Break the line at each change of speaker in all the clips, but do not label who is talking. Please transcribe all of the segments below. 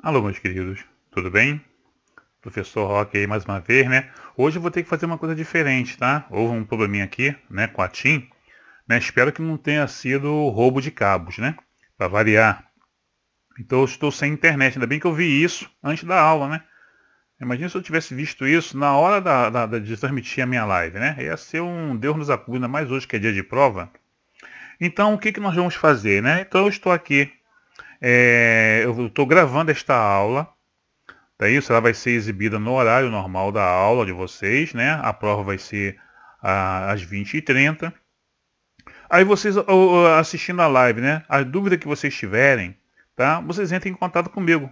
Alô, meus queridos, tudo bem? Professor Rock aí mais uma vez, né? Hoje eu vou ter que fazer uma coisa diferente, tá? Houve um probleminha aqui, né, com a TIM, né? Espero que não tenha sido roubo de cabos, né? Para variar. Então eu estou sem internet, ainda bem que eu vi isso antes da aula, né? Imagina se eu tivesse visto isso na hora de transmitir a minha live, né? Ia ser um Deus nos acuda, ainda mais hoje que é dia de prova. Então o que que nós vamos fazer, né? Então eu estou aqui, eu estou gravando esta aula. Daí isso, ela vai ser exibida no horário normal da aula de vocês, né? A prova vai ser às 20h30. Aí vocês assistindo a live, né? A dúvida que vocês tiverem, tá? Vocês entrem em contato comigo,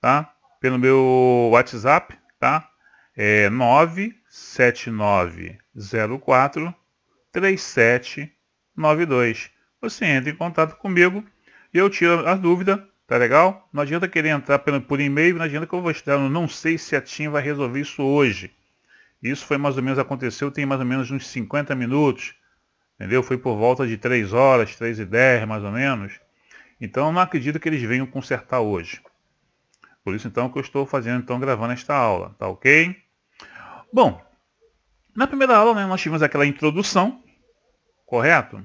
tá? Pelo meu WhatsApp, tá? É 979043792. Você entra em contato comigo e eu tiro a dúvida, tá legal? Não adianta querer entrar por e-mail, não adianta que eu vou estar, eu não sei se a TIM vai resolver isso hoje. Isso foi mais ou menos, aconteceu tem mais ou menos uns 50 minutos, entendeu? Foi por volta de 3 horas, 3h10 mais ou menos. Então eu não acredito que eles venham consertar hoje. Por isso então que eu estou fazendo, então gravando esta aula, tá ok? Bom, na primeira aula, né, nós tivemos aquela introdução, correto?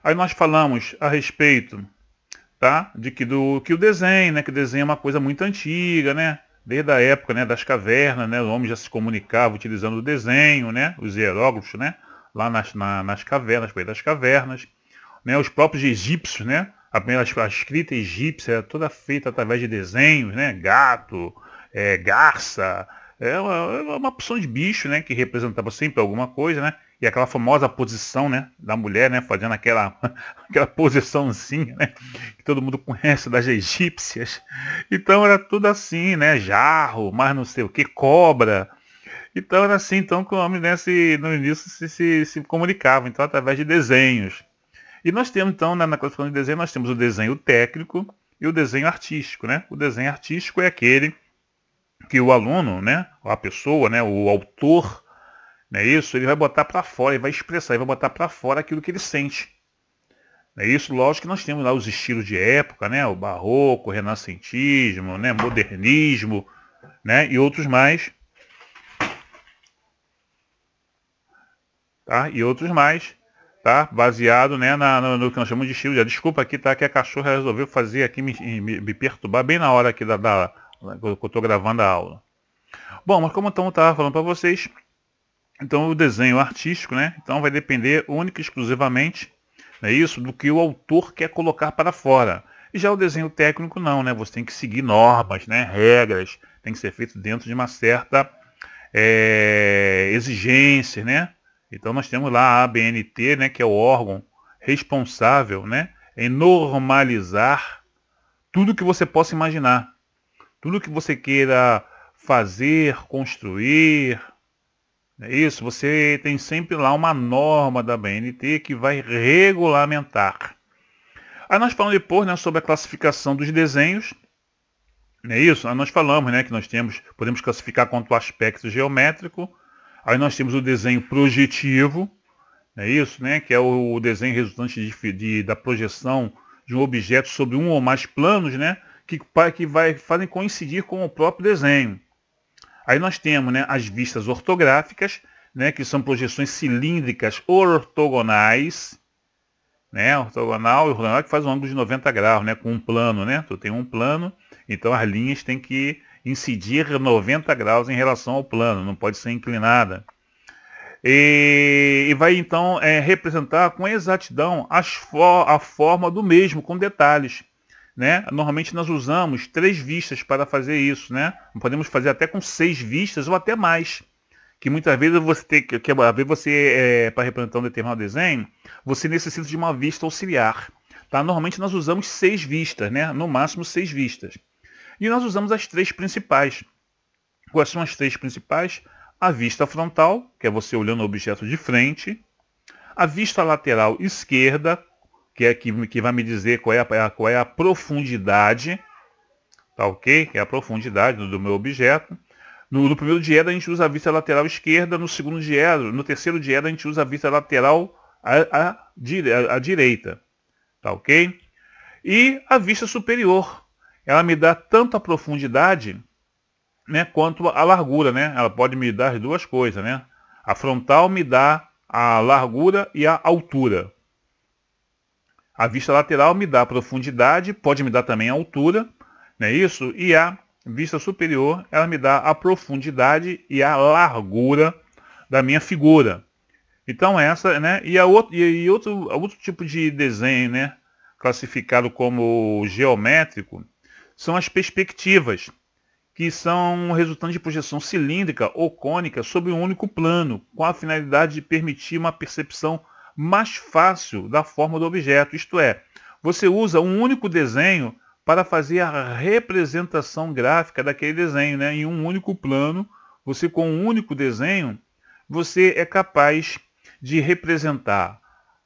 Aí nós falamos a respeito, tá? Que o desenho, né? Que o desenho é uma coisa muito antiga, né? Desde a época, né, das cavernas, né? O homem já se comunicava utilizando o desenho, né? Os hieróglifos, né? Lá nas cavernas, pelas das cavernas, né? Os próprios egípcios, né? A escrita egípcia era toda feita através de desenhos, né? Gato, garça, uma opção de bicho, né? Que representava sempre alguma coisa, né? E aquela famosa posição, né? Da mulher, né? Fazendo aquela, aquela posiçãozinha, né? Que todo mundo conhece das egípcias. Então era tudo assim, né? Jarro, mas não sei o que, cobra. Então era assim, então que o homem, né, no início se comunicava, então através de desenhos. E nós temos, então, na classificação de desenho, nós temos o desenho técnico e o desenho artístico, né? O desenho artístico é aquele que o aluno, né, a pessoa, né, o autor, né, isso, ele vai botar para fora, ele vai expressar, ele vai botar para fora aquilo que ele sente. É isso, lógico que nós temos lá os estilos de época, né, o barroco, o renascentismo, né, modernismo, né, e outros mais, tá? E outros mais, tá? Baseado, né, no que nós chamamos de estilo de... Desculpa aqui, tá? Que a cachorra resolveu fazer aqui, me perturbar bem na hora aqui que eu estou gravando a aula. Bom, mas como então eu estava falando para vocês, então o desenho artístico, né? Então vai depender única e exclusivamente, é isso, do que o autor quer colocar para fora. E já o desenho técnico não, né? Você tem que seguir normas, né? Regras, tem que ser feito dentro de uma certa exigência, né? Então nós temos lá a ABNT, né? Que é o órgão responsável, né? Em normalizar tudo que você possa imaginar, tudo que você queira fazer, construir. É isso, você tem sempre lá uma norma da BNT que vai regulamentar. Aí nós falamos depois, né, sobre a classificação dos desenhos. É isso, aí nós falamos, né, que nós podemos classificar quanto ao aspecto geométrico. Aí nós temos o desenho projetivo, é isso, né, que é o desenho resultante da projeção de um objeto sobre um ou mais planos, né, que fazem coincidir com o próprio desenho. Aí nós temos, né, as vistas ortográficas, né, que são projeções cilíndricas ortogonais, né, ortogonal que faz um ângulo de 90 graus, né, com um plano, né, tu tem um plano, então as linhas têm que incidir 90 graus em relação ao plano, não pode ser inclinada. E vai então representar com exatidão a forma do mesmo, com detalhes. Né? Normalmente nós usamos 3 vistas para fazer isso, né? Podemos fazer até com 6 vistas ou até mais. Que muitas vezes para representar um determinado desenho, você necessita de uma vista auxiliar. Tá? Normalmente nós usamos 6 vistas, né? No máximo 6 vistas. E nós usamos as 3 principais. Quais são as 3 principais? A vista frontal, que é você olhando o objeto de frente. A vista lateral esquerda, que vai me dizer qual é a profundidade, tá ok? Que é a profundidade do meu objeto. No primeiro diedro a gente usa a vista lateral esquerda, no terceiro diedro a gente usa a vista lateral à direita, tá ok? E a vista superior, ela me dá tanto a profundidade, né, quanto a largura, né? Ela pode me dar as duas coisas, né? A frontal me dá a largura e a altura. A vista lateral me dá a profundidade, pode me dar também a altura, não é isso? E a vista superior, ela me dá a profundidade e a largura da minha figura. Então essa, né? E outro tipo de desenho, né, classificado como geométrico, são as perspectivas, que são resultantes de projeção cilíndrica ou cônica sobre um único plano, com a finalidade de permitir uma percepção mais fácil da forma do objeto. Isto é, você usa um único desenho para fazer a representação gráfica daquele desenho, né? Em um único plano, você com um único desenho, você é capaz de representar,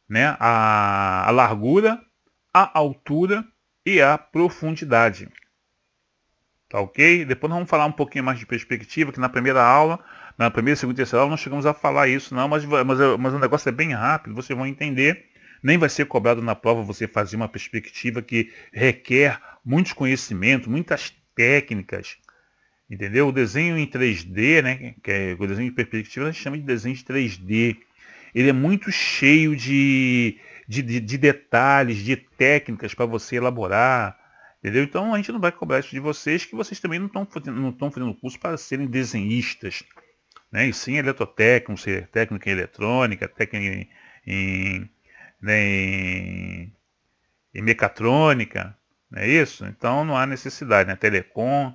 né, a largura, a altura e a profundidade. Tá ok? Depois nós vamos falar um pouquinho mais de perspectiva, que na primeira aula, na primeira, segunda e terceira aula, não chegamos a falar isso, não, mas o negócio é bem rápido, vocês vão entender. Nem vai ser cobrado na prova você fazer uma perspectiva que requer muitos conhecimentos, muitas técnicas. Entendeu? O desenho em 3D, né, que é o desenho de perspectiva, a gente chama de desenho de 3D. Ele é muito cheio de detalhes, de técnicas para você elaborar. Entendeu? Então a gente não vai cobrar isso de vocês, que vocês também não estão fazendo curso para serem desenhistas, né? E sim eletrotécnico, ser técnico em eletrônica, técnico né, em mecatrônica, não é isso? Então não há necessidade, né? Telecom.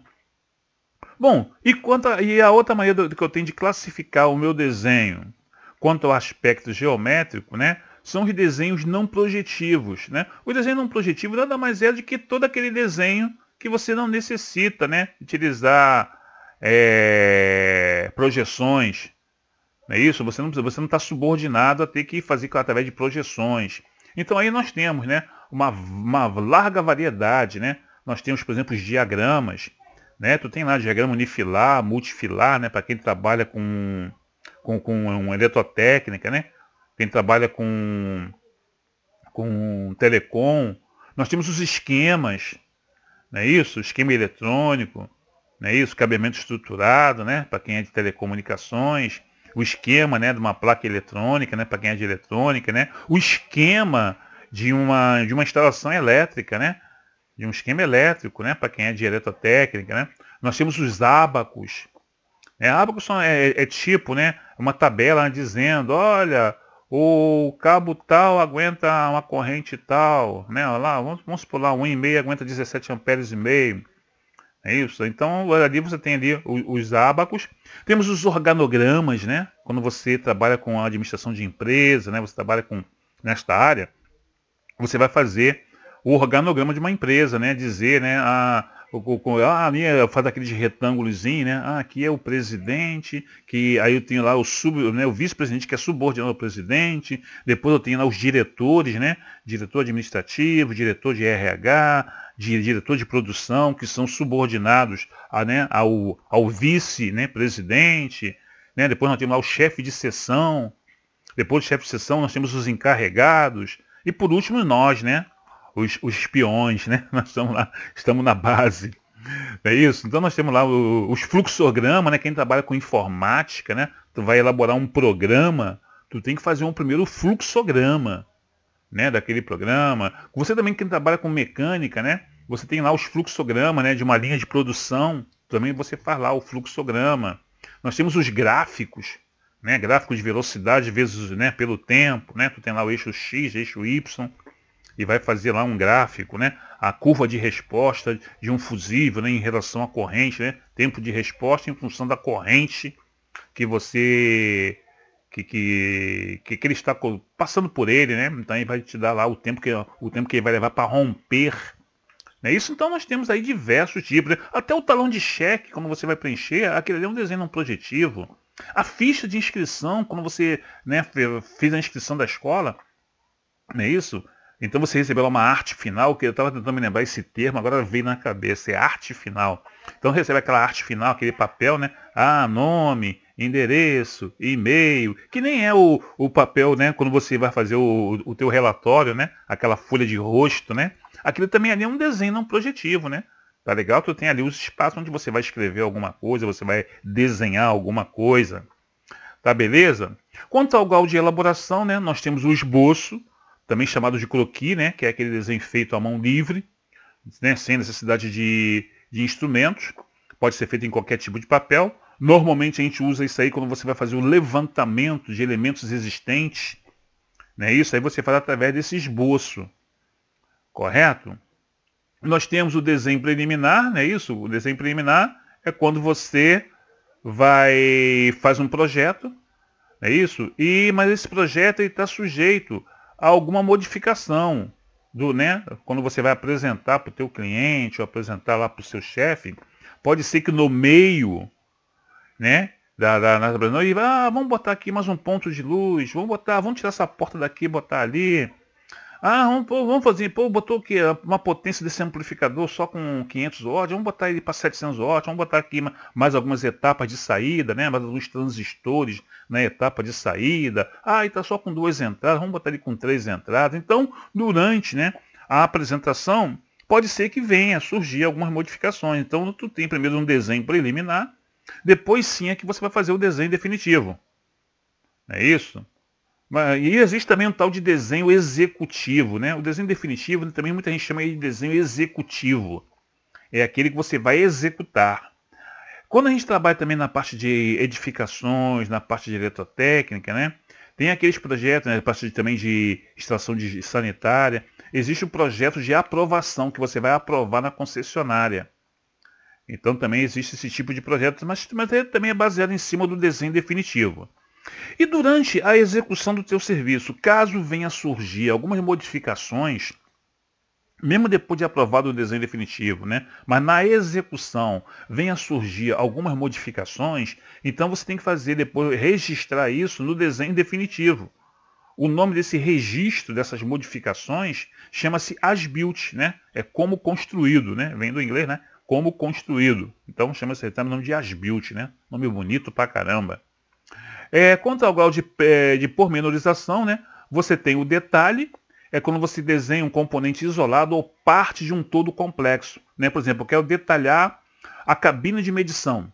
Bom, e a outra maneira que eu tenho de classificar o meu desenho quanto ao aspecto geométrico, né? São os desenhos não projetivos, né? O desenho não projetivo nada mais é do que todo aquele desenho que você não necessita, né, utilizar projeções. Não é isso? Você não está subordinado a ter que fazer através de projeções. Então aí nós temos, né, uma larga variedade, né? Nós temos, por exemplo, os diagramas, né? Tu tem lá diagrama unifilar, multifilar, né, para quem trabalha com eletrotécnica, né? Quem trabalha com telecom. Nós temos os esquemas, não é isso? Esquema eletrônico, não é isso? Cabeamento estruturado, né? Para quem é de telecomunicações. O esquema, né, de uma placa eletrônica, né? Para quem é de eletrônica, né? O esquema de uma instalação elétrica, né? De um esquema elétrico, né? Para quem é de eletrotécnica, né? Nós temos os ábacos. Ábacos é tipo, né? Uma tabela dizendo, olha, o cabo tal aguenta uma corrente tal, né? Olha lá, vamos supor lá, 1,5 aguenta 17 amperes e meio. É isso. Então ali você tem ali os ábacos. Temos os organogramas, né? Quando você trabalha com a administração de empresa, né? Você trabalha nesta área, você vai fazer o organograma de uma empresa, né? Dizer, né? Ali faz aquele retângulozinho, né? Aqui é o presidente, que aí eu tenho lá o vice-presidente que é subordinado ao presidente, depois eu tenho lá os diretores, né? Diretor administrativo, diretor de RH, diretor de produção, que são subordinados né, ao vice, né, presidente, né? Depois nós temos lá o chefe de seção, depois do chefe de seção nós temos os encarregados, e por último nós, né? Os espiões, né? Nós estamos na base. Não é isso? Então nós temos lá os fluxogramas, né? Quem trabalha com informática, né? Tu vai elaborar um programa, tu tem que fazer um primeiro fluxograma, né? Daquele programa. Você também quem trabalha com mecânica, né? Você tem lá os fluxogramas, né? De uma linha de produção, também você faz lá o fluxograma. Nós temos os gráficos, né? Gráfico de velocidade vezes, né? Pelo tempo, né? Tu tem lá o eixo X, eixo Y. E vai fazer lá um gráfico, né? A curva de resposta de um fusível, né? Em relação à corrente, né? Tempo de resposta em função da corrente que você que ele está passando por ele, né? Então ele vai te dar lá o tempo que ele vai levar para romper. Não é isso? Então nós temos aí diversos tipos, né? Até o talão de cheque, quando você vai preencher, aquele ali é um desenho não projetivo. A ficha de inscrição, quando você, né, fez a inscrição da escola, não é isso? Então você recebeu uma arte final, que eu estava tentando me lembrar esse termo, agora veio na cabeça, é arte final. Então recebe aquela arte final, aquele papel, né? Nome, endereço, e-mail, que nem é o papel, né? Quando você vai fazer o teu relatório, né? Aquela folha de rosto, né? Aquilo também ali é um desenho não projetivo, né? Tá legal? Tu tem ali os espaços onde você vai escrever alguma coisa, você vai desenhar alguma coisa. Tá beleza? Quanto ao grau de elaboração, né, nós temos o esboço, também chamado de croquis, né, que é aquele desenho feito à mão livre, né, sem necessidade de instrumentos. Pode ser feito em qualquer tipo de papel. Normalmente a gente usa isso aí quando você vai fazer o levantamento de elementos existentes. Né, isso aí você faz através desse esboço. Correto? Nós temos o desenho preliminar, não é isso? O desenho preliminar é quando você faz um projeto, não é isso? Mas esse projeto está sujeito a alguma modificação, né? Quando você vai apresentar para o teu cliente ou apresentar lá para o seu chefe, pode ser que no meio, né? Vamos botar aqui mais um ponto de luz, vamos tirar essa porta daqui e botar ali. Vamos fazer, botou aqui uma potência desse amplificador só com 500 watts, vamos botar ele para 700 watts, vamos botar aqui mais algumas etapas de saída, né? Mais alguns transistores na etapa de saída. E está só com 2 entradas, vamos botar ele com 3 entradas. Então, durante, né, a apresentação, pode ser que venha a surgir algumas modificações. Então, tu tem primeiro um desenho preliminar, depois sim é que você vai fazer o desenho definitivo. É isso? E existe também um tal de desenho executivo, né? O desenho definitivo também muita gente chama de desenho executivo. É aquele que você vai executar. Quando a gente trabalha também na parte de edificações, na parte de eletrotécnica, né? Tem aqueles projetos, né? Na parte também de extração de sanitária. Existe o projeto de aprovação, que você vai aprovar na concessionária. Então também existe esse tipo de projeto, mas também é baseado em cima do desenho definitivo. E durante a execução do teu serviço, caso venha a surgir algumas modificações, mesmo depois de aprovado o desenho definitivo, né? Mas na execução venha a surgir algumas modificações, então você tem que fazer depois, registrar isso no desenho definitivo. O nome desse registro, dessas modificações, chama-se as-built, né? É como construído, né? Vem do inglês, né? Como construído. Então chama-se o nome de as-built, né? Nome bonito pra caramba. Quanto ao grau de pormenorização, né, você tem o detalhe, é quando você desenha um componente isolado ou parte de um todo complexo. Né? Por exemplo, eu quero detalhar a cabine de medição,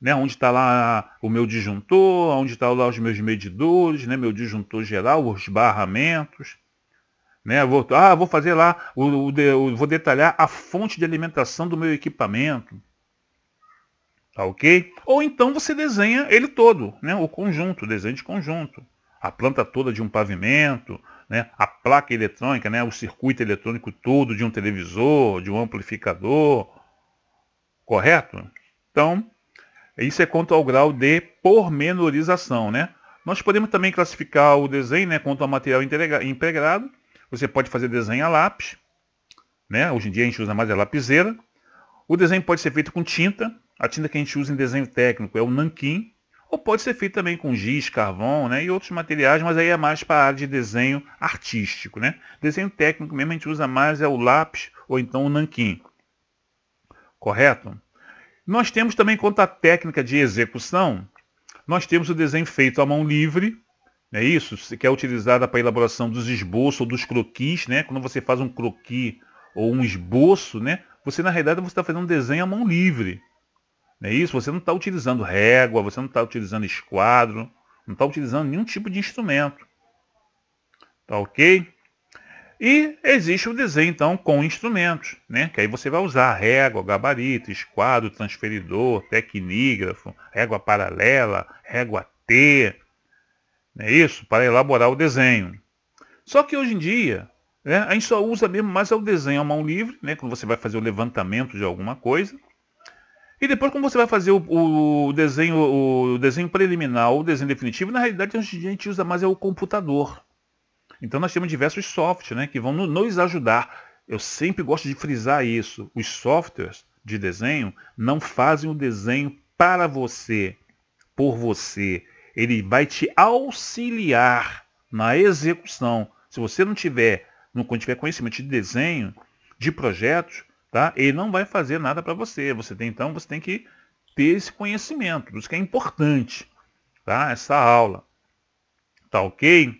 né, onde está lá o meu disjuntor, onde estão lá os meus medidores, né, meu disjuntor geral, os barramentos. Né? Vou fazer lá, vou detalhar a fonte de alimentação do meu equipamento. Tá ok? Ou então você desenha ele todo, né? O conjunto, desenho de conjunto. A planta toda de um pavimento, né? A placa eletrônica, né? O circuito eletrônico todo de um televisor, de um amplificador. Correto? Então, isso é quanto ao grau de pormenorização, né? Nós podemos também classificar o desenho, né, quanto ao material empregado. Você pode fazer desenho a lápis, né? Hoje em dia a gente usa mais a lapiseira. O desenho pode ser feito com tinta. A tinta que a gente usa em desenho técnico é o nanquim, ou pode ser feito também com giz, carvão, né, e outros materiais, mas aí é mais para a área de desenho artístico. Né? Desenho técnico mesmo a gente usa mais o lápis ou então o nanquim. Correto? Nós temos também, quanto à técnica de execução, nós temos o desenho feito à mão livre, é isso, que é utilizada para a elaboração dos esboços ou dos croquis, né? Quando você faz um croquis ou um esboço, né? Você na realidade você está fazendo um desenho à mão livre. Não é isso? Você não está utilizando régua, você não está utilizando esquadro, não está utilizando nenhum tipo de instrumento. Tá ok? E existe o desenho, então, com instrumentos, né? Que aí você vai usar régua, gabarito, esquadro, transferidor, tecnígrafo, régua paralela, régua T, não é isso? Para elaborar o desenho. Só que hoje em dia, né, a gente só usa mesmo mais o desenho à mão livre, né? Quando você vai fazer o levantamento de alguma coisa. E depois, quando você vai fazer o desenho preliminar ou o desenho definitivo, na realidade a gente usa mais o computador. Então nós temos diversos softwares, né, que vão nos ajudar. Eu sempre gosto de frisar isso. Os softwares de desenho não fazem o desenho para você, por você. Ele vai te auxiliar na execução. Se você não tiver conhecimento de desenho, de projetos, tá? Ele não vai fazer nada para você. Você tem que ter esse conhecimento. Por isso que é importante, tá? Essa aula. Tá ok?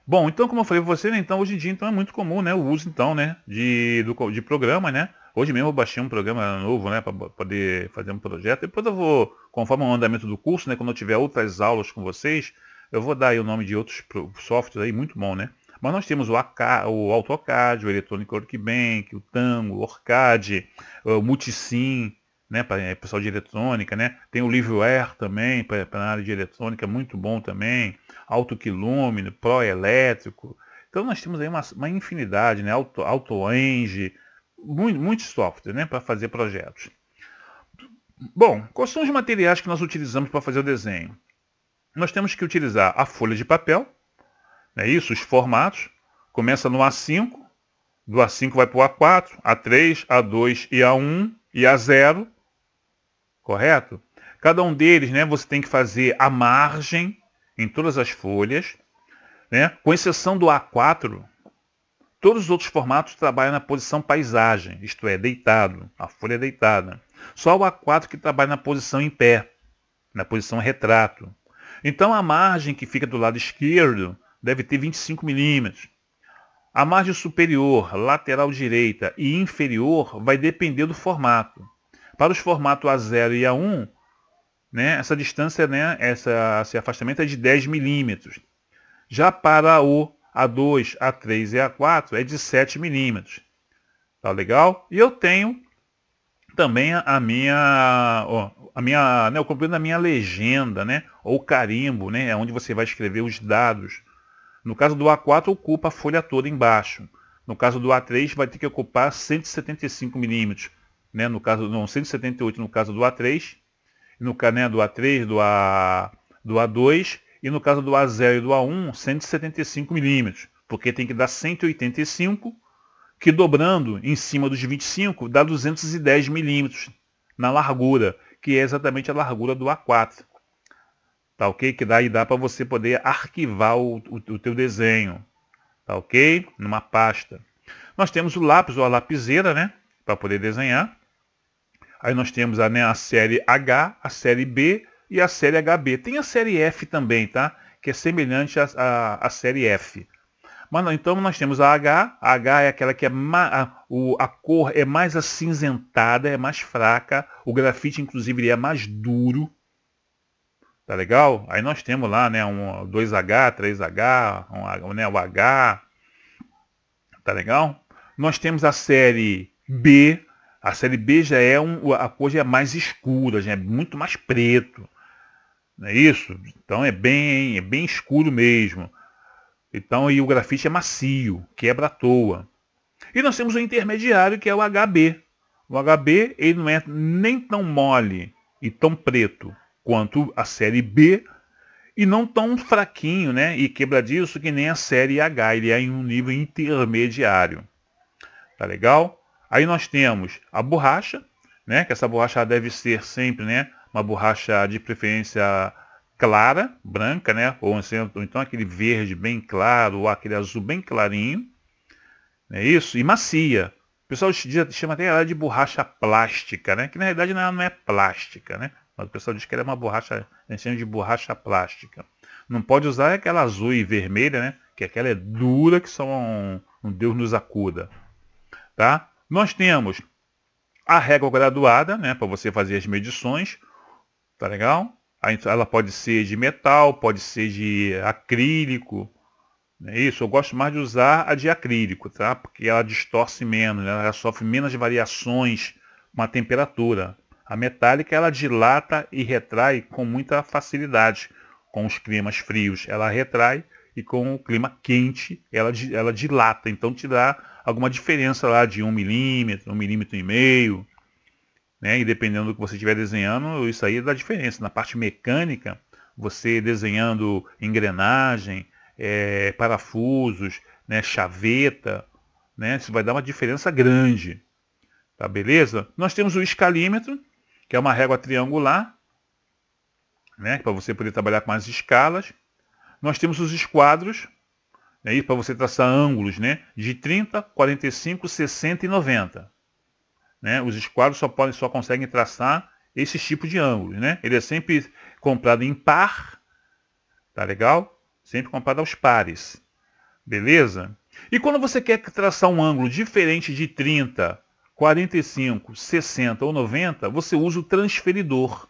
Bom, então como eu falei para você, né, então, hoje em dia então, é muito comum, né, o uso então, né, de programa, né, Hoje mesmo eu baixei um programa novo, né, para poder fazer um projeto. Depois eu vou, conforme o andamento do curso, né, quando eu tiver outras aulas com vocês, eu vou dar aí o nome de outros softwares aí, muito bom, né? Mas nós temos o AutoCAD, o Electronic Workbench, o Tango, o Orcad, o Multisim, né, para pessoal de eletrônica, né? Tem o Liveware também, para a área de eletrônica, muito bom também. AutoQuilumino, Pro Elétrico. Então nós temos aí uma infinidade, né? AutoEng, muitos softwares, né, para fazer projetos. Bom, quais são os materiais que nós utilizamos para fazer o desenho? Nós temos que utilizar a folha de papel, é isso, os formatos. Começa no A5, do A5 vai para o A4, A3, A2 e A1 e A0, correto? Cada um deles, né, você tem que fazer a margem em todas as folhas, né? Com exceção do A4, todos os outros formatos trabalham na posição paisagem, isto é, deitado, a folha é deitada. Só o A4 que trabalha na posição em pé, na posição retrato. Então a margem que fica do lado esquerdo deve ter 25 milímetros. A margem superior, lateral direita e inferior vai depender do formato. Para os formatos A0 e A1, né, essa distância, né, esse afastamento é de 10 milímetros. Já para o A2, A3 e A4 é de 7 milímetros. Tá legal? E eu tenho também né, o complemento da minha legenda, né, ou carimbo, né, é onde você vai escrever os dados. No caso do A4 ocupa a folha toda embaixo. No caso do A3 vai ter que ocupar 175 milímetros, né, no caso, não, 178 no caso do A3, no caso, né, do A3, do A2, e no caso do A0 e do A1, 175 milímetros, porque tem que dar 185, que dobrando em cima dos 25 dá 210 milímetros na largura, que é exatamente a largura do A4. Tá ok? Que daí dá para você poder arquivar o teu desenho. Tá ok? Numa pasta. Nós temos o lápis ou a lapiseira, né? Para poder desenhar. Aí nós temos a série H, a série B e a série HB. Tem a série F também, tá? Que é semelhante à série F. Mas então nós temos a H. A H é aquela que é a cor é mais acinzentada, é mais fraca. O grafite, inclusive, ele é mais duro. Tá legal? Aí nós temos lá, né, 2H, 3H, né, o H. Tá legal? Nós temos a série B. A série B já é a cor já é mais escura, já é muito mais preto. Não é isso? Então é bem escuro mesmo. Então, e o grafite é macio, quebra à toa. E nós temos o intermediário, que é o HB. O HB ele não é nem tão mole e tão preto quanto a série B, e não tão fraquinho, né, e quebradiço que nem a série H. Ele é em um nível intermediário. Tá legal? Aí nós temos a borracha, né, que essa borracha deve ser sempre, né, uma borracha de preferência clara, branca, né, ou então aquele verde bem claro, ou aquele azul bem clarinho. É isso? E macia. O pessoal chama até ela de borracha plástica, né, que na realidade não é plástica, né? Mas o pessoal diz que ela é uma borracha, a gente chama de borracha plástica. Não pode usar aquela azul e vermelha, né? Que aquela é dura, que só um Deus nos acuda. Tá? Nós temos a régua graduada, né? Para você fazer as medições. Tá legal? Ela pode ser de metal, pode ser de acrílico. É isso, eu gosto mais de usar a de acrílico, tá? Porque ela distorce menos, né? Ela sofre menos variações com a temperatura. A metálica ela dilata e retrai com muita facilidade com os climas frios. Ela retrai e com o clima quente ela dilata. Então te dá alguma diferença lá de 1 milímetro, 1,5 milímetros. Né? E dependendo do que você estiver desenhando, isso aí dá diferença. Na parte mecânica, você desenhando engrenagem, parafusos, né? Chaveta, né? Isso vai dar uma diferença grande. Tá, beleza? Nós temos o escalímetro, que é uma régua triangular, né, para você poder trabalhar com as escalas. Nós temos os esquadros, né, para você traçar ângulos, né, de 30, 45, 60 e 90. Né? Os esquadros só conseguem traçar esses tipos de ângulos. Né? Ele é sempre comprado em par, tá legal? Sempre comprado aos pares. Beleza? E quando você quer traçar um ângulo diferente de 30 45, 60 ou 90, você usa o transferidor.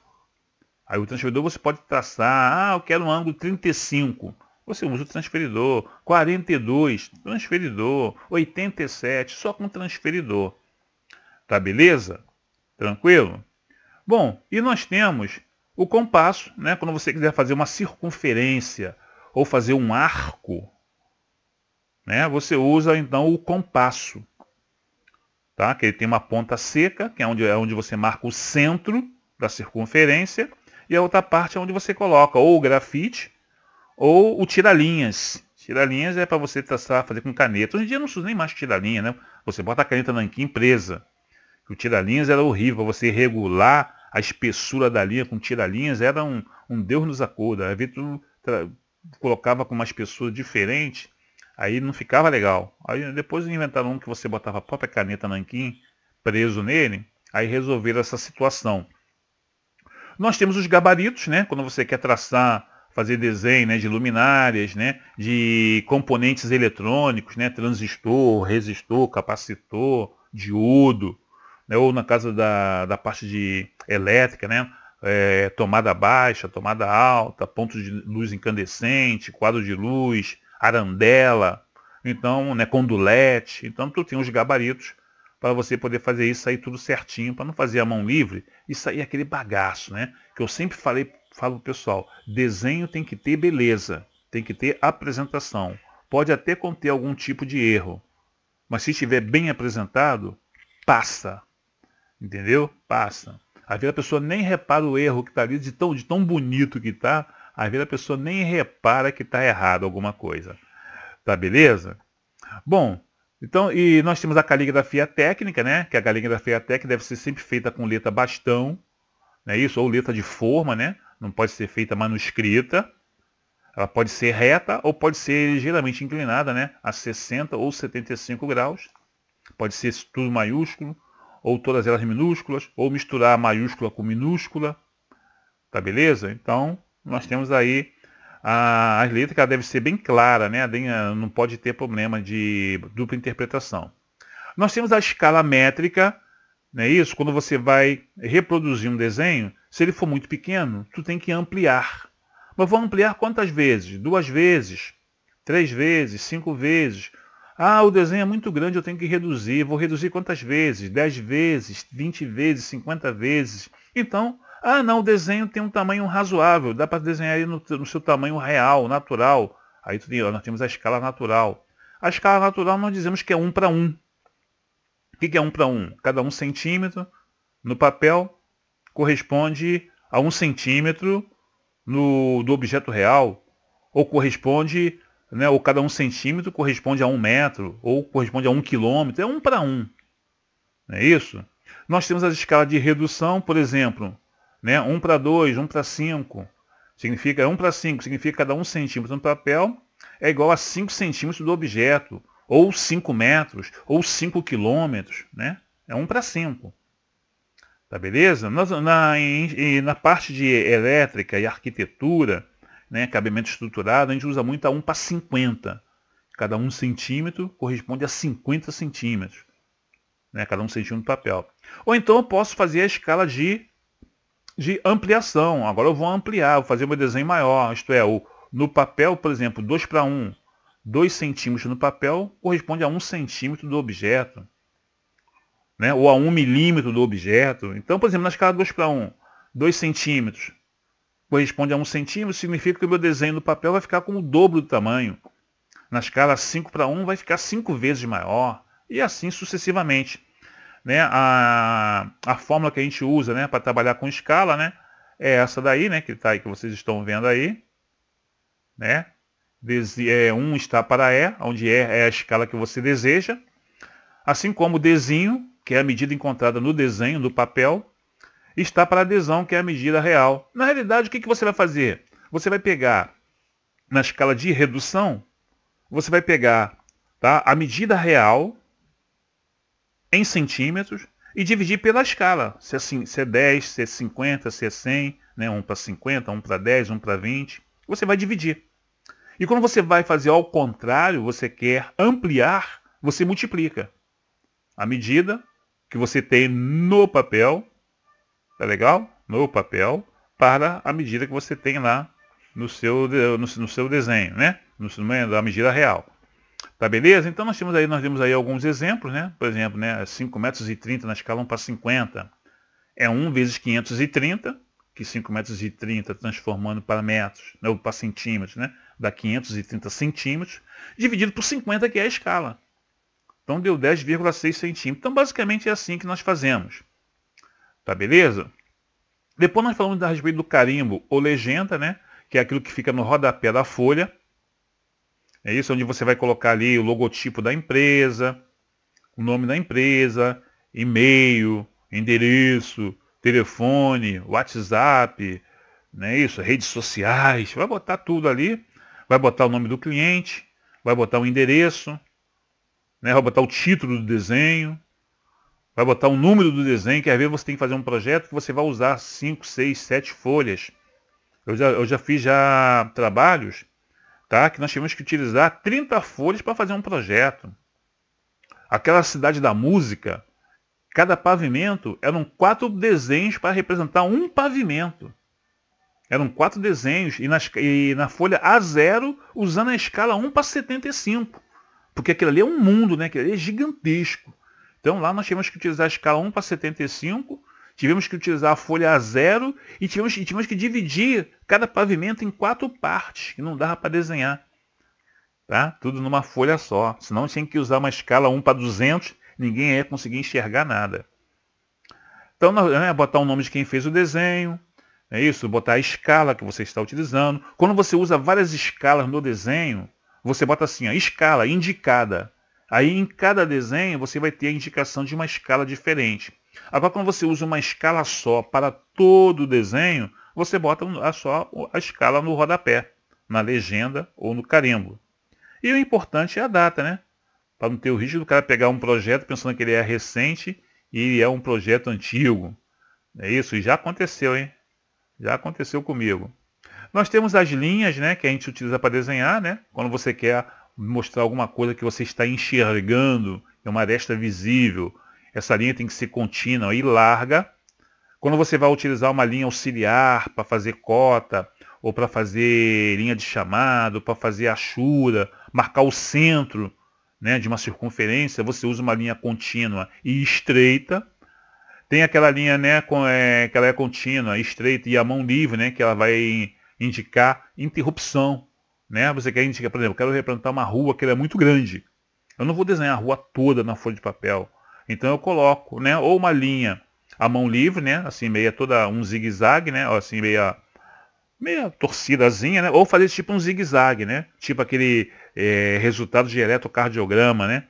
Aí o transferidor você pode traçar, eu quero um ângulo 35. Você usa o transferidor. 42, transferidor. 87, só com transferidor. Tá beleza? Tranquilo? Bom, e nós temos o compasso, né? Quando você quiser fazer uma circunferência ou fazer um arco, né? Você usa então o compasso. Tá? Que ele tem uma ponta seca, que é onde você marca o centro da circunferência, e a outra parte é onde você coloca ou o grafite ou o tira-linhas. Tira-linhas é para você traçar, fazer com caneta. Hoje em dia não se usa nem mais tira-linha, né? Você bota a caneta nanquim presa. O tira-linhas era horrível, você regular a espessura da linha com tira-linhas era um Deus nos acuda. Às vezes tu colocava com uma espessura diferente, aí não ficava legal. Aí depois inventaram um que você botava a própria caneta nanquim preso nele, aí resolveram essa situação. Nós temos os gabaritos, né? Quando você quer traçar, fazer desenho, né, de luminárias, né, de componentes eletrônicos, né, transistor, resistor, capacitor, diodo, né, ou na casa da parte de elétrica, né, tomada baixa, tomada alta, pontos de luz incandescente, quadro de luz, arandela, então, né, condulete. Então, tu tem os gabaritos para você poder fazer isso aí tudo certinho, para não fazer a mão livre e sair aquele bagaço, né? Que eu sempre falo pro pessoal, desenho tem que ter beleza, tem que ter apresentação. Pode até conter algum tipo de erro, mas se estiver bem apresentado, passa. Entendeu? Passa. Às vezes a pessoa nem repara o erro que está ali, de tão bonito que está, às vezes a pessoa nem repara que está errado alguma coisa. Tá beleza? Bom, então, e nós temos a caligrafia técnica, né? Que a caligrafia técnica deve ser sempre feita com letra bastão, né? Isso, ou letra de forma, né? Não pode ser feita manuscrita. Ela pode ser reta ou pode ser ligeiramente inclinada, né? A 60 ou 75 graus. Pode ser tudo maiúsculo, ou todas elas minúsculas, ou misturar maiúscula com minúscula. Tá beleza? Então, nós temos aí a letra que ela deve ser bem clara, né? Não pode ter problema de dupla interpretação. Nós temos a escala métrica, né? Isso, quando você vai reproduzir um desenho, se ele for muito pequeno, tu tem que ampliar. Mas vou ampliar quantas vezes? 2 vezes, 3 vezes, 5 vezes. Ah, o desenho é muito grande, eu tenho que reduzir. Vou reduzir quantas vezes? 10 vezes, 20 vezes, 50 vezes. Então, não, o desenho tem um tamanho razoável, dá para desenhar ele no seu tamanho real, natural. Aí nós temos a escala natural. A escala natural nós dizemos que é 1 para 1. O que é 1 para 1? Cada 1 centímetro no papel corresponde a 1 centímetro do objeto real, ou corresponde, né, ou cada 1 centímetro corresponde a 1 metro, ou corresponde a 1 quilômetro, é 1 para 1. Não é isso? Nós temos as escalas de redução, por exemplo, né, 1 para 2, 1 para 5, significa 1 para 5, significa que cada 1 centímetro no papel é igual a 5 centímetros do objeto, ou 5 metros, ou 5 quilômetros, né? É 1 para 5. Tá beleza? Na parte de elétrica e arquitetura, né, cabimento estruturado, a gente usa muito a 1 para 50. Cada 1 centímetro corresponde a 50 centímetros. Né, cada 1 centímetro de papel. Ou então eu posso fazer a escala de ampliação. Agora eu vou ampliar, vou fazer meu desenho maior. Isto é, no papel, por exemplo, 2 para 1. 2 centímetros no papel corresponde a 1 centímetro do objeto. Né? Ou a 1 milímetro do objeto. Então, por exemplo, na escala 2 para 1, 2 centímetros corresponde a 1 centímetro, significa que o meu desenho no papel vai ficar com o dobro do tamanho. Na escala 5 para 1 vai ficar 5 vezes maior. E assim sucessivamente. Né? A fórmula que a gente usa, né, para trabalhar com escala, né, é essa daí, né, que tá aí, que vocês estão vendo aí. Né? 1 está para E, onde E é a escala que você deseja. Assim como o desenho, que é a medida encontrada no desenho, do papel, está para adesão, que é a medida real. Na realidade, o que você vai fazer? Você vai pegar, na escala de redução, você vai pegar, tá, a medida real em centímetros e dividir pela escala. Se é 10, se é 50, se é 100, né, 1 para 50, 1 para 10, 1 para 20. Você vai dividir. E quando você vai fazer ao contrário, você quer ampliar, você multiplica a medida que você tem no papel, tá legal? No papel, para a medida que você tem lá no seu desenho, né? Da medida real. Tá beleza? Então nós temos aí alguns exemplos, né? Por exemplo, né, 5,30 m na escala 1:50. É 1 vezes 530, que 5,30 m transformando para metros, ou para centímetros, né? Dá 530 centímetros, dividido por 50, que é a escala. Então deu 10,6 centímetros. Então basicamente é assim que nós fazemos. Tá beleza? Depois nós falamos a respeito do carimbo ou legenda, né? Que é aquilo que fica no rodapé da folha. É isso, onde você vai colocar ali o logotipo da empresa, o nome da empresa, e-mail, endereço, telefone, WhatsApp, né, isso, redes sociais. Vai botar tudo ali, vai botar o nome do cliente, vai botar o endereço, né, vai botar o título do desenho, vai botar o número do desenho, que às vezes você tem que fazer um projeto que você vai usar 5, 6, 7 folhas. Eu já fiz trabalhos, tá, que nós tivemos que utilizar 30 folhas para fazer um projeto. Aquela cidade da música, cada pavimento eram 4 desenhos para representar um pavimento. Eram 4 desenhos e na folha A0 usando a escala 1:75. Porque aquilo ali é um mundo, né? Aquilo ali é gigantesco. Então lá nós tivemos que utilizar a escala 1:75, tivemos que utilizar a folha A0 e tivemos que dividir cada pavimento em 4 partes, que não dava para desenhar. Tá? Tudo numa folha só. Senão tinha que usar uma escala 1:200, ninguém ia conseguir enxergar nada. Então, botar o nome de quem fez o desenho, é isso, botar a escala que você está utilizando. Quando você usa várias escalas no desenho, você bota assim, ó, escala indicada. Aí em cada desenho você vai ter a indicação de uma escala diferente. Agora, quando você usa uma escala só para todo o desenho, você bota só a escala no rodapé, na legenda ou no carimbo. E o importante é a data, né? Para não ter o risco do cara pegar um projeto pensando que ele é recente e ele é um projeto antigo. É isso, e já aconteceu, hein? Já aconteceu comigo. Nós temos as linhas, né, que a gente utiliza para desenhar, né? Quando você quer mostrar alguma coisa que você está enxergando, é uma aresta visível. Essa linha tem que ser contínua e larga. Quando você vai utilizar uma linha auxiliar para fazer cota, ou para fazer linha de chamado, para fazer achura, marcar o centro, né, de uma circunferência, você usa uma linha contínua e estreita. Tem aquela linha, né, que ela é contínua, estreita e a mão livre, né, que ela vai indicar interrupção. Né? Você quer indicar, por exemplo, eu quero representar uma rua que ela é muito grande. Eu não vou desenhar a rua toda na folha de papel. Então eu coloco, né, ou uma linha a mão livre, né, assim meia toda um zigue-zague, né, ou assim meia torcidazinha, né, ou fazer tipo um zigue-zague, né, tipo aquele resultado de eletrocardiograma, né,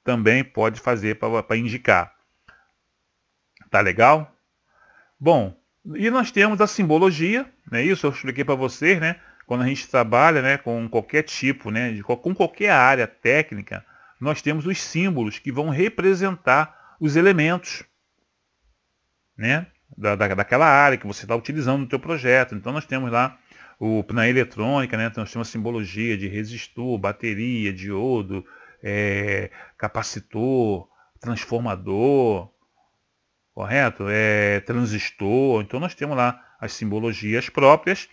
também pode fazer para indicar. Tá legal? Bom, e nós temos a simbologia, né, isso eu expliquei para vocês, né, quando a gente trabalha, né, com qualquer tipo, né, com qualquer área técnica, nós temos os símbolos que vão representar os elementos, né, daquela área que você está utilizando no teu projeto. Então nós temos lá na eletrônica, né, nós temos a simbologia de resistor, bateria, diodo, capacitor, transformador, correto? Transistor. Então nós temos lá as simbologias próprias,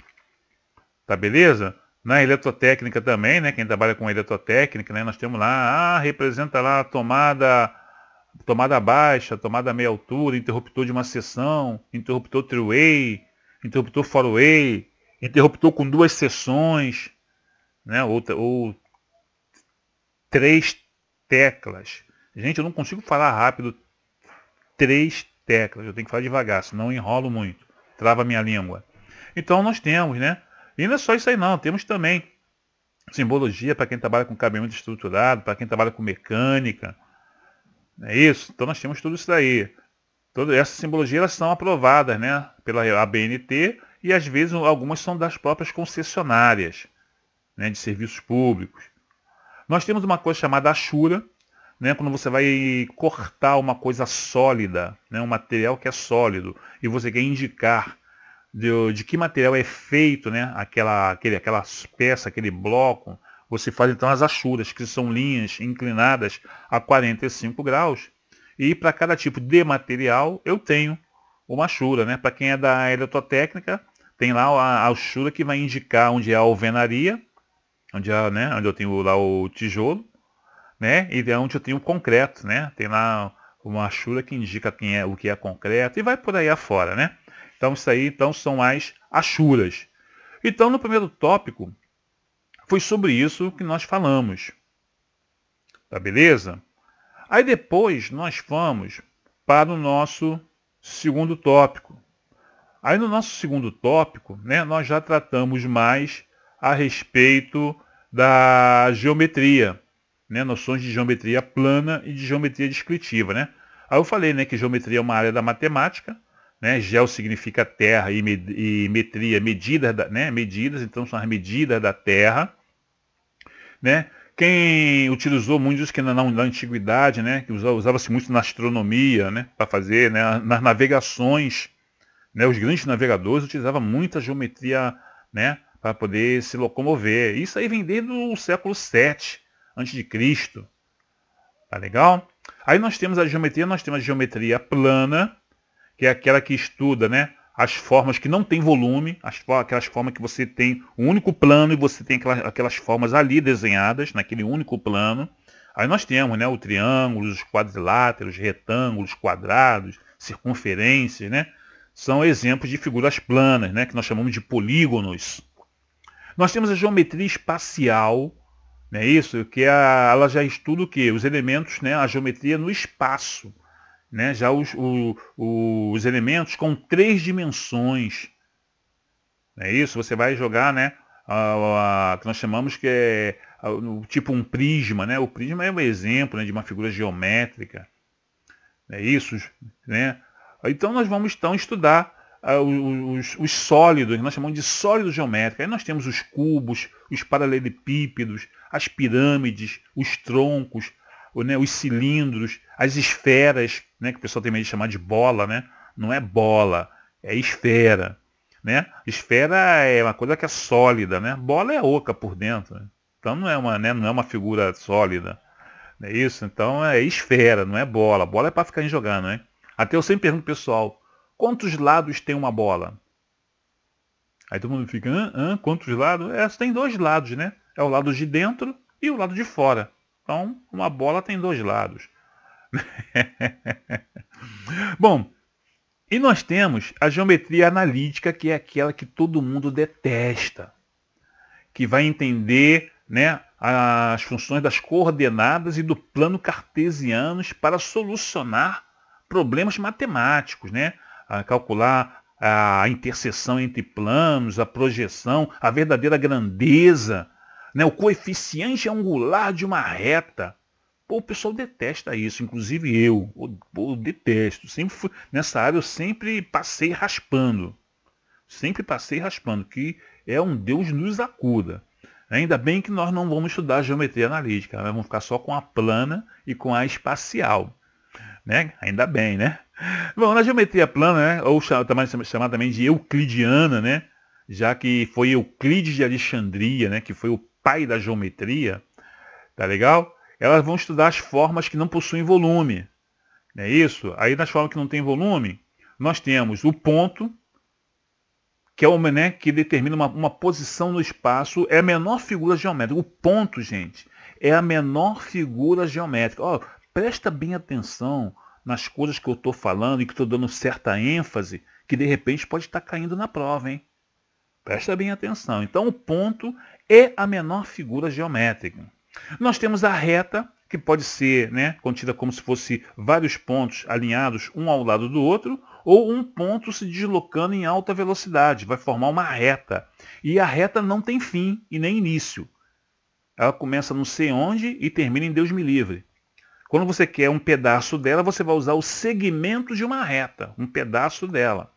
tá beleza? Na eletrotécnica também, né, quem trabalha com eletrotécnica, né, nós temos lá, representa lá a tomada baixa, tomada meia altura, interruptor de uma seção, interruptor three-way, interruptor four-way, interruptor com 2 seções, né, ou 3 teclas. Gente, eu não consigo falar rápido 3 teclas, eu tenho que falar devagar, senão eu enrolo muito, trava a minha língua. Então nós temos, né, e não é só isso aí não, temos também simbologia para quem trabalha com cabeamento estruturado, para quem trabalha com mecânica. É isso? Então nós temos tudo isso daí. Todas essas simbologias elas são aprovadas, né, pela ABNT e às vezes algumas são das próprias concessionárias, né, de serviços públicos. Nós temos uma coisa chamada achura, né, quando você vai cortar uma coisa sólida, né, um material que é sólido, e você quer indicar de que material é feito, né, aquela peça, aquele bloco, você faz então as achuras, que são linhas inclinadas a 45 graus, E para cada tipo de material eu tenho uma achura, né? Para quem é da eletrotécnica, tem lá a achura que vai indicar onde é a alvenaria, onde eu tenho lá o tijolo, né? E é onde eu tenho o concreto, né? Tem lá uma achura que indica o que é concreto e vai por aí afora, né? Então isso aí são as achuras. Então no primeiro tópico foi sobre isso que nós falamos. Tá beleza? Aí depois nós vamos para o nosso segundo tópico. Aí no nosso segundo tópico, né, nós já tratamos mais a respeito da geometria, né, noções de geometria plana e de geometria descritiva, né? Aí eu falei, né, que geometria é uma área da matemática, né? Geo significa terra e metria, medidas, medidas, então são as medidas da terra, né? Quem utilizou muito isso que na antiguidade, né, que usava-se muito na astronomia, né, para fazer, né, nas navegações, né, os grandes navegadores utilizavam muita geometria, né, para poder se locomover. Isso aí vem desde o século VII a.C. Tá legal? Aí nós temos a geometria plana, que é aquela que estuda, né, as formas que não têm volume, aquelas formas que você tem um único plano e você tem aquelas formas ali desenhadas naquele único plano. Aí nós temos, né, o triângulo, os quadriláteros, retângulos, quadrados, circunferências, né? São exemplos de figuras planas, né, que nós chamamos de polígonos. Nós temos a geometria espacial, né, isso, que ela já estuda o quê? Os elementos, né, a geometria no espaço. Né, já os elementos com 3 dimensões. É isso, você vai jogar, né, que nós chamamos que é tipo um prisma, né? O prisma é um exemplo, né, de uma figura geométrica. É isso, né? Então nós vamos estudar os sólidos, nós chamamos de sólidos geométricos. Aí nós temos os cubos, os paralelepípedos, as pirâmides, os troncos, né, os cilindros, as esferas, né, que o pessoal tem medo de chamar de bola, né? Não é bola, é esfera. Né? Esfera é uma coisa que é sólida, né? Bola é oca por dentro. Né? Então não é uma figura sólida. Não é isso? Então é esfera, não é bola. Bola é para ficar jogando, né? Até eu sempre pergunto pro pessoal, quantos lados tem uma bola? Aí todo mundo fica, quantos lados? Tem 2 lados, né? É o lado de dentro e o lado de fora. Então, uma bola tem 2 lados. Bom, e nós temos a geometria analítica, que é aquela que todo mundo detesta. Que vai entender, né, as funções das coordenadas e do plano cartesianos para solucionar problemas matemáticos, né? A calcular a interseção entre planos, a projeção, a verdadeira grandeza, né, o coeficiente angular de uma reta. Pô, o pessoal detesta isso, inclusive eu detesto. Nessa área eu sempre passei raspando. Que é um Deus nos acuda. Ainda bem que nós não vamos estudar geometria analítica, nós vamos ficar só com a plana e com a espacial. Né? Ainda bem, né? Bom, na geometria plana, né, ou chamada também de euclidiana, né, já que foi Euclides de Alexandria, né, que foi o pai da geometria, tá legal? Elas vão estudar as formas que não possuem volume. Não é isso? Aí nas formas que não tem volume, nós temos o ponto, que é o, né, que determina uma posição no espaço, é a menor figura geométrica. O ponto, gente, é a menor figura geométrica. Ó, presta bem atenção nas coisas que eu estou falando e que estou dando certa ênfase, que de repente pode estar caindo na prova, hein? Presta bem atenção. Então o ponto é a menor figura geométrica. Nós temos a reta, que pode ser, né, contida como se fosse vários pontos alinhados um ao lado do outro, ou um ponto se deslocando em alta velocidade, vai formar uma reta. E a reta não tem fim e nem início. Ela começa não sei onde e termina em Deus me livre. Quando você quer um pedaço dela, você vai usar o segmento de uma reta, um pedaço dela.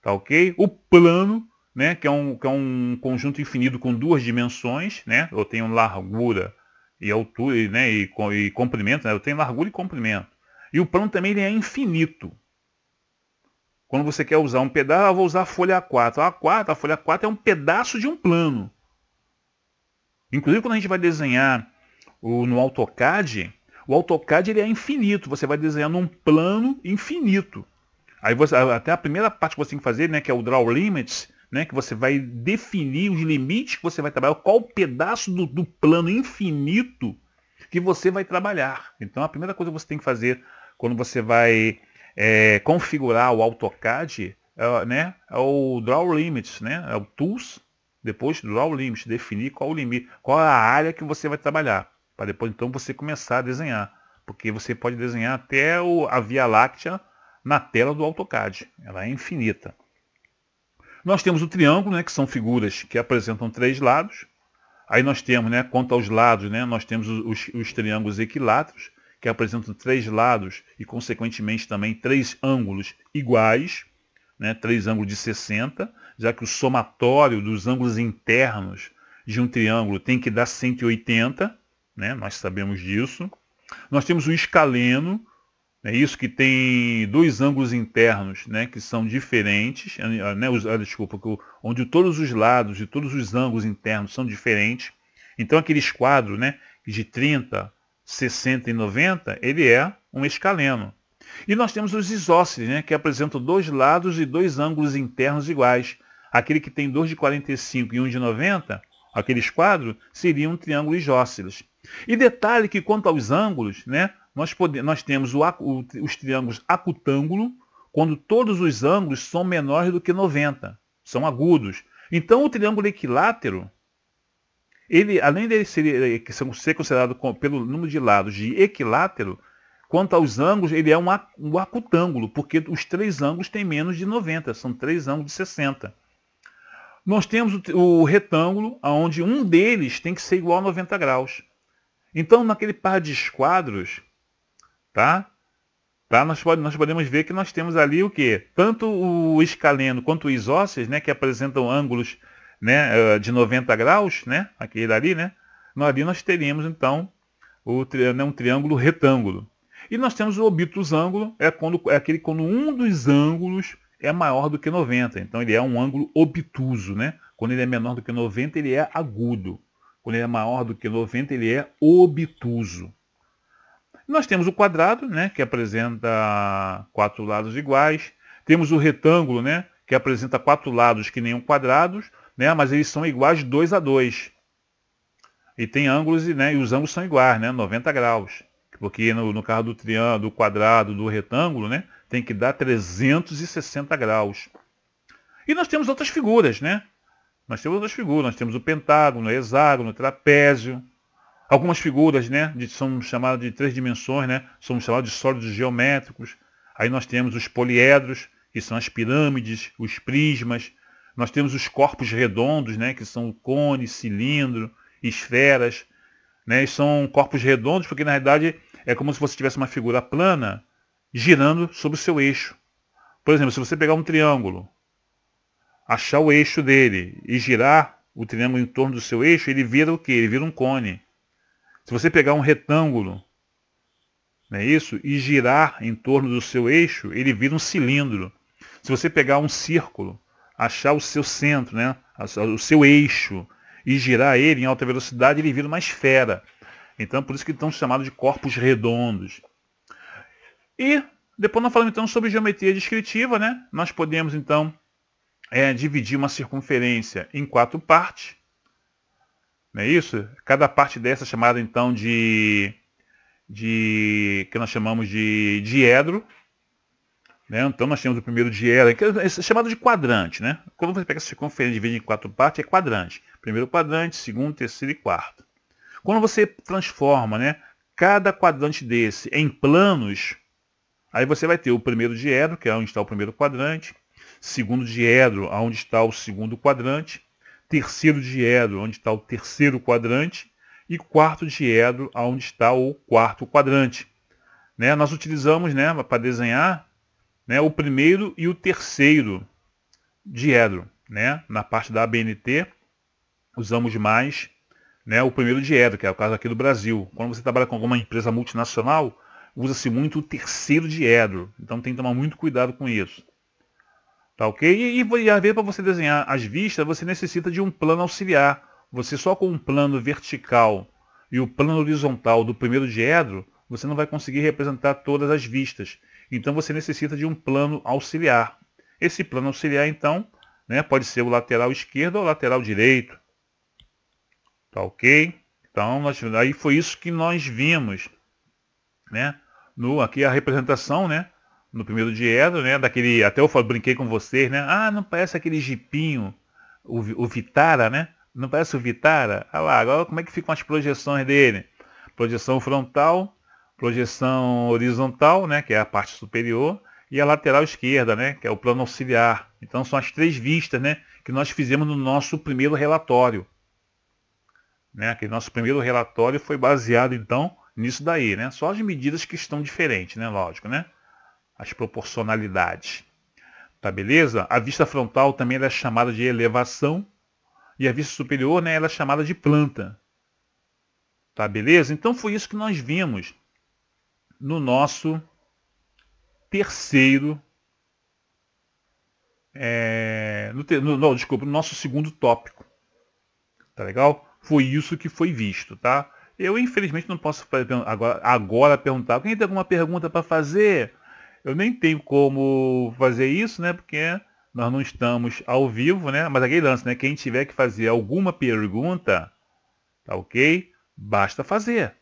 Tá ok? O plano, né, que é um conjunto infinito com 2 dimensões, né? Eu tenho largura e altura, né, e comprimento, né? Eu tenho largura e comprimento. E o plano também ele é infinito. Quando você quer usar um pedaço, eu vou usar a folha A4. A folha A4 é um pedaço de um plano. Inclusive quando a gente vai desenhar no AutoCAD, O AutoCAD ele é infinito, você vai desenhar num plano infinito. Aí você, até a primeira parte que você tem que fazer, né, que é o Draw Limits, né, que você vai definir os limites que você vai trabalhar, qual pedaço do plano infinito que você vai trabalhar. Então a primeira coisa que você tem que fazer quando você vai configurar o AutoCAD né, é o Draw Limits, né, é o Tools, depois Draw Limits, definir qual o limite, qual é a área que você vai trabalhar, para depois então você começar a desenhar. Porque você pode desenhar até a Via Láctea na tela do AutoCAD, ela é infinita. Nós temos o triângulo, né, que são figuras que apresentam três lados. Aí nós temos, né, quanto aos lados, né, nós temos os triângulos equiláteros, que apresentam três lados e, consequentemente, também três ângulos iguais, né, três ângulos de 60, já que o somatório dos ângulos internos de um triângulo tem que dar 180, né, nós sabemos disso. Nós temos o escaleno, é isso que tem dois ângulos internos, né, que são diferentes, né, desculpa, onde todos os lados e todos os ângulos internos são diferentes. Então aquele esquadro, né, de 30, 60 e 90, ele é um escaleno. E nós temos os isósceles, né, que apresentam dois lados e dois ângulos internos iguais. Aquele que tem dois de 45 e um de 90, aquele esquadro, seria um triângulo isósceles. E detalhe que quanto aos ângulos, né, nós temos os triângulos acutângulo, quando todos os ângulos são menores do que 90, são agudos. Então o triângulo equilátero, ele, além de ser considerado pelo número de lados de equilátero, quanto aos ângulos, ele é um acutângulo, porque os três ângulos têm menos de 90, são três ângulos de 60. Nós temos o retângulo, onde um deles tem que ser igual a 90 graus. Então, naquele par de esquadros, nós podemos ver que nós temos ali o quê? Tanto o escaleno quanto o isósceles, né, que apresentam ângulos, né, de 90 graus, né, aquele ali, né, ali nós teríamos então um triângulo retângulo. E nós temos o obtusângulo, aquele quando um dos ângulos é maior do que 90. Então ele é um ângulo obtuso, né? Quando ele é menor do que 90, ele é agudo. Quando ele é maior do que 90, ele é obtuso. Nós temos o quadrado, né, que apresenta quatro lados iguais. Temos o retângulo, né, que apresenta quatro lados que nem um quadrado, né, mas eles são iguais 2 a 2. E tem ângulos, né, e os ângulos são iguais, né, 90 graus. Porque no caso do triângulo, do quadrado, do retângulo, né, tem que dar 360 graus. E nós temos outras figuras, né? Nós temos o pentágono, o hexágono, o trapézio. Algumas figuras, né, são chamadas de 3 dimensões, né, são chamadas de sólidos geométricos. Aí nós temos os poliedros, que são as pirâmides, os prismas. Nós temos os corpos redondos, né, que são cones, cilindro, esferas. Né, e são corpos redondos porque, na realidade, é como se você tivesse uma figura plana girando sobre o seu eixo. Por exemplo, se você pegar um triângulo, achar o eixo dele e girar o triângulo em torno do seu eixo, ele vira o quê? Ele vira um cone. Se você pegar um retângulo, não é isso? E girar em torno do seu eixo, ele vira um cilindro. Se você pegar um círculo, achar o seu centro, né? O seu eixo, e girar ele em alta velocidade, ele vira uma esfera. Então, por isso que estão chamados de corpos redondos. E depois nós falamos então sobre geometria descritiva, né? Nós podemos então dividir uma circunferência em 4 partes. Não é isso? Cada parte dessa é chamada então que nós chamamos de diedro. Né? Então nós temos o primeiro diedro, que é chamado de quadrante, né? Quando você pega a circunferência e divide em 4 partes, é quadrante. Primeiro quadrante, segundo, terceiro e quarto. Quando você transforma, né, cada quadrante desse em planos, aí você vai ter o primeiro diedro, que é onde está o primeiro quadrante, segundo diedro, onde está o segundo quadrante, terceiro diedro, onde está o terceiro quadrante, e quarto diedro, onde está o quarto quadrante. Né? Nós utilizamos, né, para desenhar, né, o primeiro e o terceiro diedro. Né? Na parte da ABNT, usamos mais, né, o primeiro diedro, que é o caso aqui do Brasil. Quando você trabalha com alguma empresa multinacional, usa-se muito o terceiro diedro. Então tem que tomar muito cuidado com isso. Tá ok? E às vezes para você desenhar as vistas, você necessita de um plano auxiliar. Você só com um plano vertical e o plano horizontal do primeiro diedro, você não vai conseguir representar todas as vistas. Então você necessita de um plano auxiliar. Esse plano auxiliar, então, né, pode ser o lateral esquerdo ou o lateral direito. Tá ok? Então, aí foi isso que nós vimos, né? Aqui a representação, né? No primeiro diedro, né? Daquele, até eu brinquei com vocês, né? Ah, não parece aquele jipinho, o Vitara, né? Não parece o Vitara? Ah lá, agora como é que ficam as projeções dele? Projeção frontal, projeção horizontal, né? Que é a parte superior, e a lateral esquerda, né? Que é o plano auxiliar. Então são as três vistas, né? Que nós fizemos no nosso primeiro relatório. Né? Aquele nosso primeiro relatório foi baseado, então, nisso daí, né? Só as medidas que estão diferentes, né? Lógico, né? As proporcionalidades. Tá beleza? A vista frontal também é chamada de elevação e a vista superior, né, ela é chamada de planta. Tá beleza? Então foi isso que nós vimos no nosso terceiro, no nosso segundo tópico. Tá legal? Foi isso que foi visto, tá? Eu infelizmente não posso agora perguntar. Quem tem alguma pergunta para fazer? Eu nem tenho como fazer isso, né? Porque nós não estamos ao vivo, né? Mas aquele lance, né? Quem tiver que fazer alguma pergunta, tá ok? Basta fazer.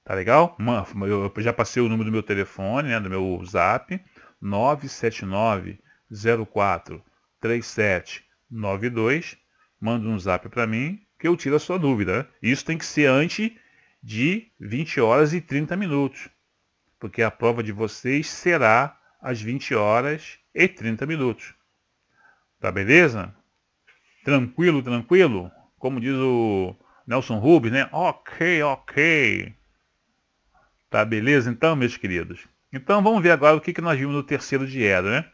Tá legal? Eu já passei o número do meu telefone, né? Do meu zap. 979-04-3792. Manda um zap para mim que eu tiro a sua dúvida. Né? Isso tem que ser antes de 20 horas e 30 minutos. Porque a prova de vocês será às 20 horas e 30 minutos. Tá beleza? Tranquilo, tranquilo? Como diz o Nelson Rubens, né? Ok, ok. Tá beleza então, meus queridos? Então vamos ver agora o que nós vimos no terceiro diedro, né?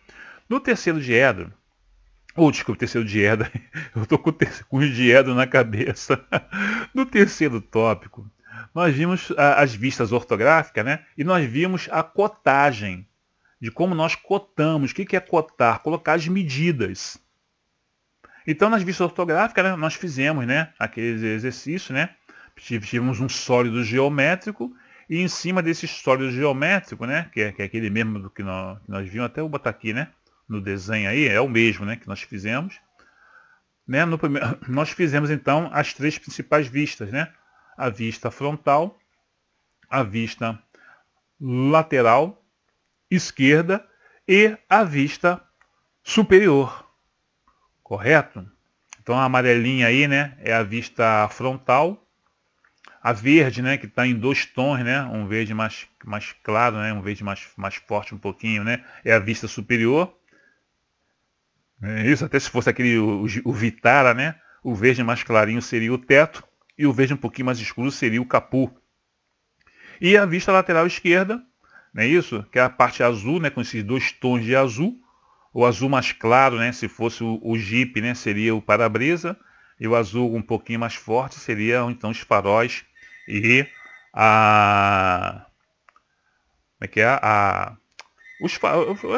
No terceiro diedro, desculpa, terceiro diedro, eu tô com o diedro na cabeça. No terceiro tópico, nós vimos as vistas ortográficas, né? E nós vimos a cotagem, de como nós cotamos. O que é cotar? Colocar as medidas. Então, nas vistas ortográficas, né, nós fizemos, né, aquele exercício, né? Tivemos um sólido geométrico e em cima desse sólido geométrico, né, que é aquele mesmo do que nós vimos, até eu botar aqui, né, no desenho aí, é o mesmo, né, que nós fizemos. Né, nós fizemos, então, as três principais vistas, né? A vista frontal, a vista lateral esquerda e a vista superior. Correto? Então a amarelinha aí, né, é a vista frontal. A verde, né, que está em dois tons, né, um verde mais claro, né, um verde mais forte um pouquinho, né, é a vista superior. É isso, até se fosse aquele o Vitara, né, o verde mais clarinho seria o teto e o verde um pouquinho mais escuro seria o capô. E a vista lateral esquerda, não é isso? Que é a parte azul, né, com esses dois tons de azul. O azul mais claro, né, se fosse o Jeep, né, seria o para-brisa. E o azul um pouquinho mais forte seria então os faróis e a... Como é que é? Os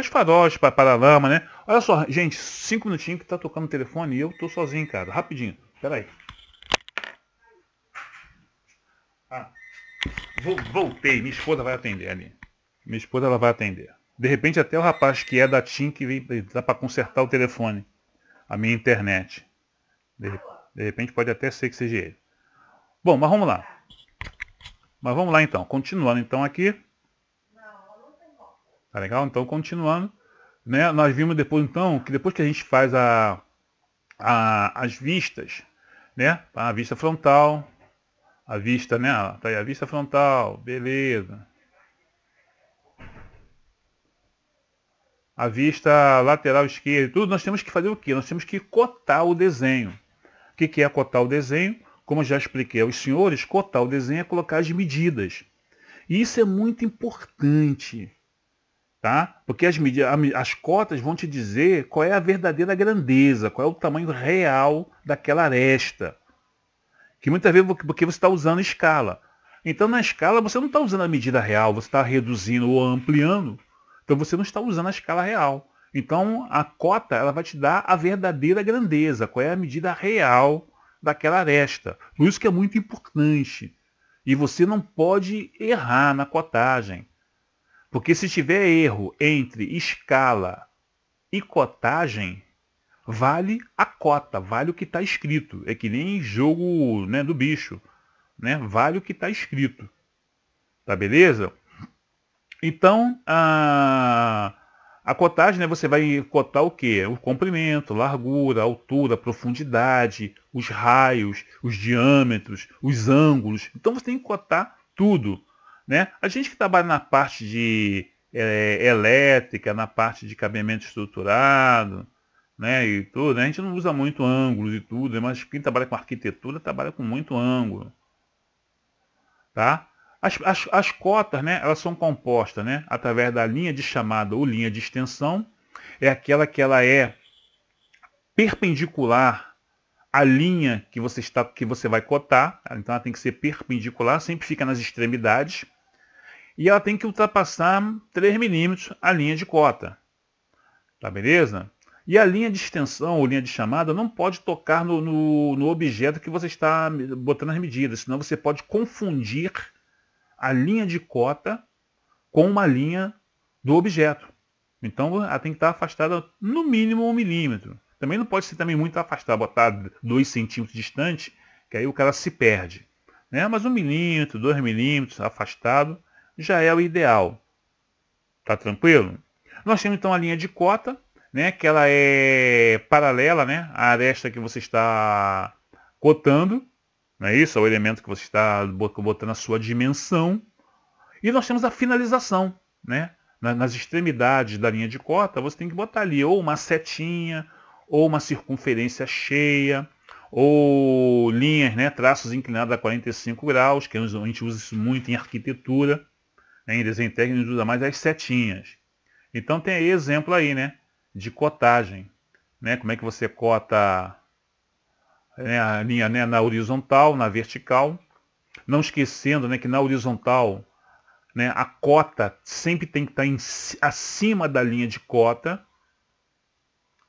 faróis para a lama, né? Olha só, gente, 5 minutinhos que tá tocando o telefone e eu tô sozinho, cara. Rapidinho, peraí. Voltei, minha esposa vai atender ali. Minha esposa ela vai atender. De repente até o rapaz que é da TIM que vem dá para consertar o telefone, a minha internet. De repente pode até ser que seja ele. Bom, mas vamos lá. Então, continuando então aqui. Tá legal? Então continuando, né? Nós vimos depois então que depois que a gente faz as vistas, né? A vista frontal, a vista, né? Tá aí a vista frontal, beleza. A vista lateral esquerda, tudo, nós temos que fazer o quê? Nós temos que cotar o desenho. O que é cotar o desenho? Como eu já expliquei aos senhores, cotar o desenho é colocar as medidas. E isso é muito importante, tá? Porque as cotas vão te dizer qual é a verdadeira grandeza, qual é o tamanho real daquela aresta. Que muitas vezes porque você está usando escala. Então na escala você não está usando a medida real, você está reduzindo ou ampliando. Então você não está usando a escala real. Então a cota ela vai te dar a verdadeira grandeza, qual é a medida real daquela aresta. Por isso que é muito importante. E você não pode errar na cotagem. Porque se tiver erro entre escala e cotagem, vale a cota, vale o que está escrito. É que nem jogo, né, do bicho, né? Vale o que está escrito. Tá beleza? Então, a cotagem, né, você vai cotar o quê? O comprimento, largura, altura, profundidade, os raios, os diâmetros, os ângulos. Então você tem que cotar tudo, né? A gente que trabalha na parte de elétrica, na parte de cabeamento estruturado, né, e tudo, né? A gente não usa muito ângulos e tudo, né, mas quem trabalha com arquitetura trabalha com muito ângulo, tá? As cotas, né, elas são compostas, né, através da linha de chamada ou linha de extensão. É aquela que ela é perpendicular à linha que você vai cotar. Então ela tem que ser perpendicular, sempre fica nas extremidades. E ela tem que ultrapassar 3 milímetros a linha de cota. Tá beleza? E a linha de extensão ou linha de chamada não pode tocar no objeto que você está botando as medidas, senão você pode confundir a linha de cota com uma linha do objeto. Então ela tem que estar afastada no mínimo 1 milímetro. Também não pode ser também muito afastada, botar 2 centímetros distante, que aí o cara se perde, né? Mas 1 milímetro, 2 milímetros afastado já é o ideal. Tá tranquilo? Nós temos então a linha de cota, né, que ela é paralela, né, à aresta que você está cotando, não é isso? É o elemento que você está botando a sua dimensão. E nós temos a finalização, né? Nas extremidades da linha de cota, você tem que botar ali ou uma setinha, ou uma circunferência cheia, ou linhas, né, traços inclinados a 45 graus, que a gente usa isso muito em arquitetura, né, em desenho técnico a gente usa mais as setinhas. Então tem aí exemplo aí, né, de cotagem, né, como é que você cota, né, a linha, né, na horizontal, na vertical, não esquecendo, né, que na horizontal, né, a cota sempre tem que estar acima da linha de cota,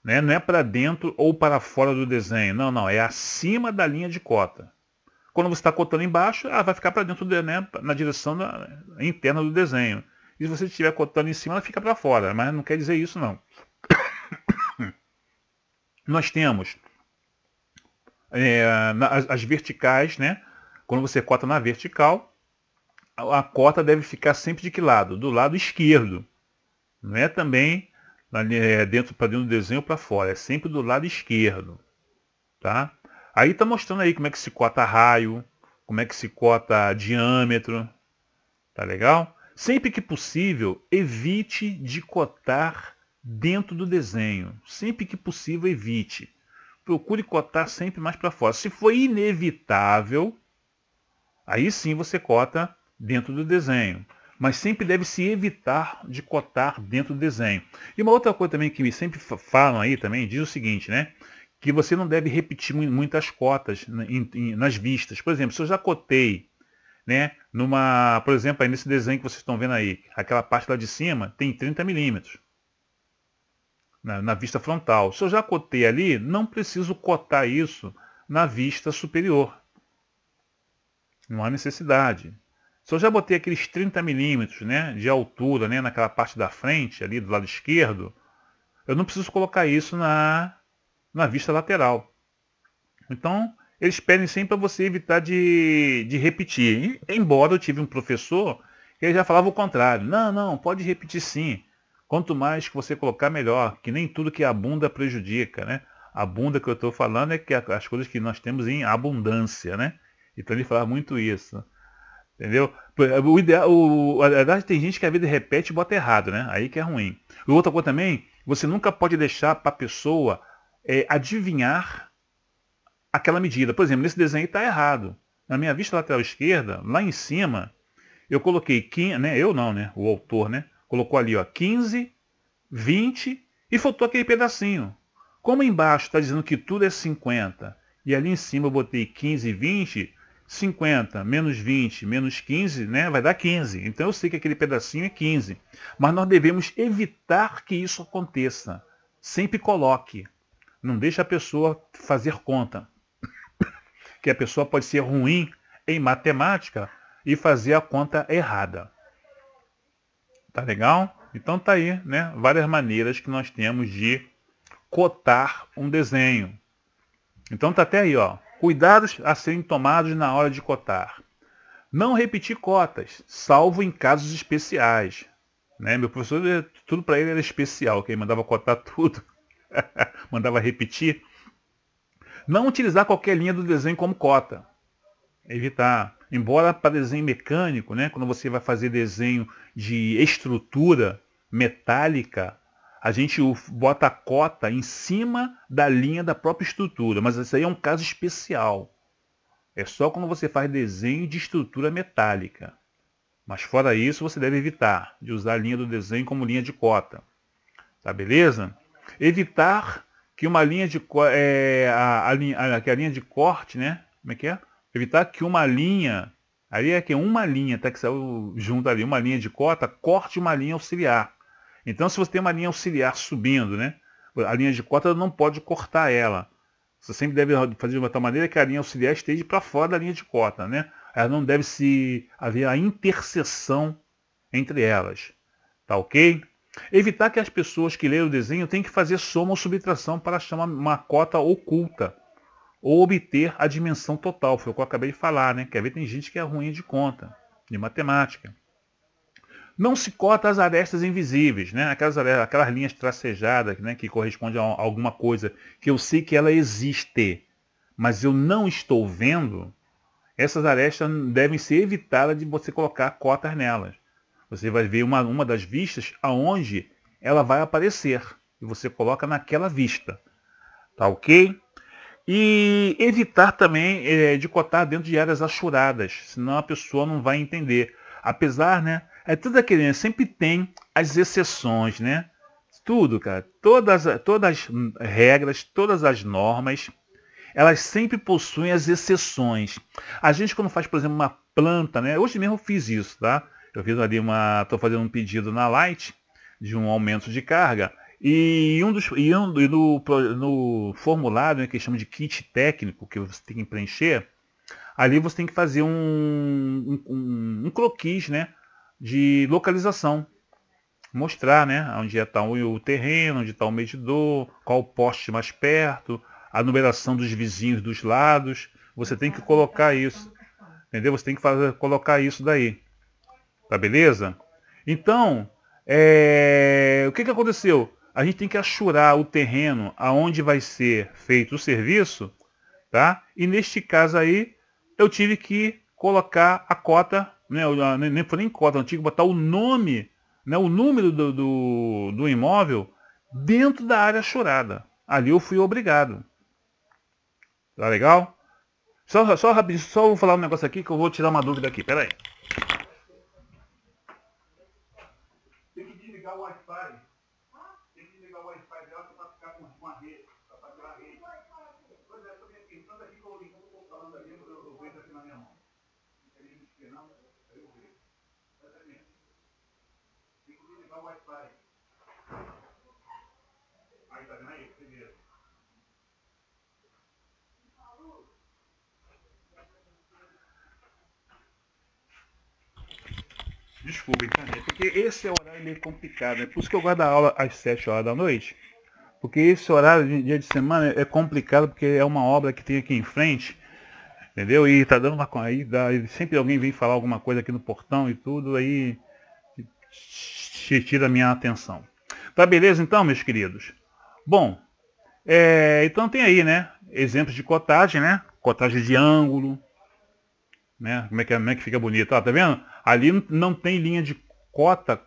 né, não é para dentro ou para fora do desenho, não, é acima da linha de cota. Quando você está cotando embaixo, ela vai ficar para dentro, né, na direção interna do desenho. E se você estiver cotando em cima, ela fica para fora, mas não quer dizer isso não. Nós temos as verticais, né? Quando você cota na vertical, a cota deve ficar sempre de que lado? Do lado esquerdo. Não é também para dentro do desenho ou para fora, é sempre do lado esquerdo. Tá? Aí está mostrando aí como é que se cota raio, como é que se cota diâmetro. Tá legal? Sempre que possível, evite de cotar dentro do desenho. Sempre que possível, evite. Procure cotar sempre mais para fora. Se for inevitável, aí sim você cota dentro do desenho. Mas sempre deve se evitar de cotar dentro do desenho. E uma outra coisa também que me sempre falam aí também, diz o seguinte, né? Que você não deve repetir muitas cotas nas vistas. Por exemplo, se eu já cotei, né, por exemplo, aí nesse desenho que vocês estão vendo aí, aquela parte lá de cima tem 30 milímetros na vista frontal. Se eu já cotei ali, não preciso cotar isso na vista superior. Não há necessidade. Se eu já botei aqueles 30 milímetros, né, de altura, né, naquela parte da frente, ali do lado esquerdo, eu não preciso colocar isso na vista lateral. Então, eles pedem sempre para você evitar de repetir. Embora eu tive um professor que ele já falava o contrário. Não, pode repetir sim. Quanto mais que você colocar, melhor. Que nem tudo que abunda prejudica, né? A bunda que eu estou falando é que as coisas que nós temos em abundância, né? Então ele fala muito isso. Entendeu? O ideal, a verdade, tem gente que às vezes repete e bota errado, né? Aí que é ruim. E outra coisa também, você nunca pode deixar para a pessoa adivinhar aquela medida. Por exemplo, nesse desenho está errado. Na minha vista lateral esquerda, lá em cima, eu coloquei 15, né? Eu não, né? O autor, né? Colocou ali, ó, 15, 20 e faltou aquele pedacinho. Como embaixo está dizendo que tudo é 50 e ali em cima eu botei 15 e 20, 50 menos 20 menos 15, né? Vai dar 15. Então eu sei que aquele pedacinho é 15. Mas nós devemos evitar que isso aconteça. Sempre coloque. Não deixe a pessoa fazer conta. Que a pessoa pode ser ruim em matemática, e fazer a conta errada. Tá legal? Então tá aí, né? Várias maneiras que nós temos de cotar um desenho. Então tá até aí, ó. Cuidados a serem tomados na hora de cotar. Não repetir cotas, salvo em casos especiais. Né? Meu professor, tudo para ele era especial, que ele mandava cotar tudo. Mandava repetir. Não utilizar qualquer linha do desenho como cota. Evitar. Embora para desenho mecânico, né, quando você vai fazer desenho de estrutura metálica, a gente bota a cota em cima da linha da própria estrutura. Mas isso aí é um caso especial. É só quando você faz desenho de estrutura metálica. Mas fora isso, você deve evitar de usar a linha do desenho como linha de cota. Tá beleza? Evitar que uma linha de que a linha de corte, né? Como é que é? Evitar que uma linha, ali é que uma linha, tá, que saiu junto ali, uma linha de cota, corte uma linha auxiliar. Então, se você tem uma linha auxiliar subindo, né? A linha de cota não pode cortar ela. Você sempre deve fazer de uma tal maneira que a linha auxiliar esteja para fora da linha de cota, né? Ela não deve haver a interseção entre elas. Tá ok? Evitar que as pessoas que leem o desenho tenham que fazer soma ou subtração para achar uma cota oculta. Ou obter a dimensão total. Foi o que eu acabei de falar, né? Quer ver, tem gente que é ruim de conta, de matemática. Não se cota as arestas invisíveis, né? Aquelas linhas tracejadas, né? Que correspondem a alguma coisa que eu sei que ela existe, mas eu não estou vendo. Essas arestas devem ser evitadas de você colocar cotas nelas. Você vai ver uma das vistas aonde ela vai aparecer. E você coloca naquela vista. Tá ok? E evitar também de cotar dentro de áreas achuradas. Senão a pessoa não vai entender. Apesar, né? É tudo aquele, né? Sempre tem as exceções, né? Tudo, cara. Todas as regras, todas as normas, elas sempre possuem as exceções. A gente quando faz, por exemplo, uma planta, né? Hoje mesmo eu fiz isso, tá? Eu fiz ali estou fazendo um pedido na Light de um aumento de carga e no formulário, né, que chama de kit técnico que você tem que preencher, ali você tem que fazer um croquis, né, de localização. Mostrar, né, onde está o terreno, onde está o medidor, qual o poste mais perto, a numeração dos vizinhos dos lados. Você tem que colocar isso. Entendeu? Você tem que colocar isso daí. Tá beleza? Então, o que aconteceu? A gente tem que achurar o terreno aonde vai ser feito o serviço, tá? E neste caso aí, eu tive que colocar a cota, né? Nem foi nem cota, eu tive que botar o nome, né? O número do imóvel dentro da área achurada. Ali eu fui obrigado. Tá legal? Só rapidinho, só vou falar um negócio aqui que eu vou tirar uma dúvida aqui. Pera aí. Tem que desligar o Wi-Fi. Tem que desligar o Wi-Fi dela para ficar com a rede. Para fazer a rede. Pois é, estou pensando aqui que eu estou falando ali, eu vejo aqui na minha mão. Não tem nem que não, aí eu vejo. Exatamente. Tem que desligar o Wi-Fi. Aí, tá vendo aí? Beleza. Desculpa, internet, porque esse é o horário meio complicado, né? Por isso que eu gosto da aula às 7 horas da noite, porque esse horário de dia de semana é complicado, porque é uma obra que tem aqui em frente, entendeu? E tá dando uma... sempre alguém vem falar alguma coisa aqui no portão e tudo, aí tira a minha atenção. Tá beleza então, meus queridos? Bom, então tem aí, né? Exemplos de cotagem, né? Cotagem de ângulo, né? Como é que fica bonito? Ó, tá vendo? Ali não tem linha de cota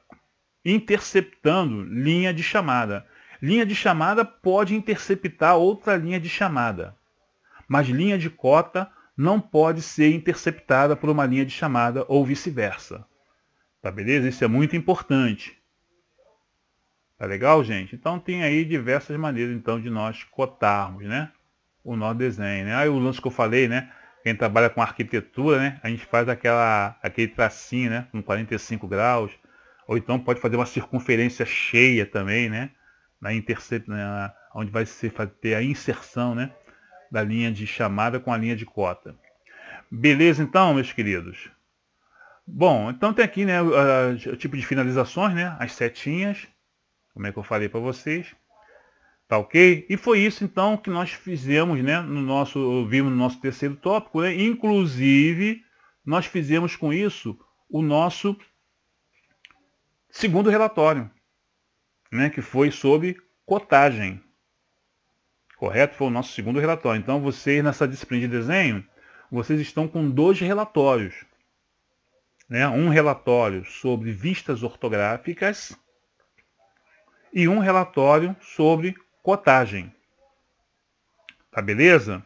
interceptando linha de chamada. Linha de chamada pode interceptar outra linha de chamada. Mas linha de cota não pode ser interceptada por uma linha de chamada ou vice-versa. Tá beleza? Isso é muito importante. Tá legal, gente? Então tem aí diversas maneiras então de nós cotarmos, né? O nosso desenho, né? Aí o lance que eu falei, né? Quem trabalha com arquitetura, né? A gente faz aquele tracinho, né? Com 45 graus. Ou então pode fazer uma circunferência cheia também, né? Onde vai ter a inserção, né? Da linha de chamada com a linha de cota. Beleza então, meus queridos? Bom, então tem aqui, né, o tipo de finalizações, né, as setinhas, como é que eu falei para vocês, tá ok? E foi isso então que nós fizemos, né, vimos no nosso terceiro tópico, né, inclusive nós fizemos com isso o nosso segundo relatório, né, que foi sobre cotagem, correto? Foi o nosso segundo relatório. Então vocês nessa disciplina de desenho, vocês estão com 2 relatórios, né? Um relatório sobre vistas ortográficas e um relatório sobre cotagem. Tá beleza?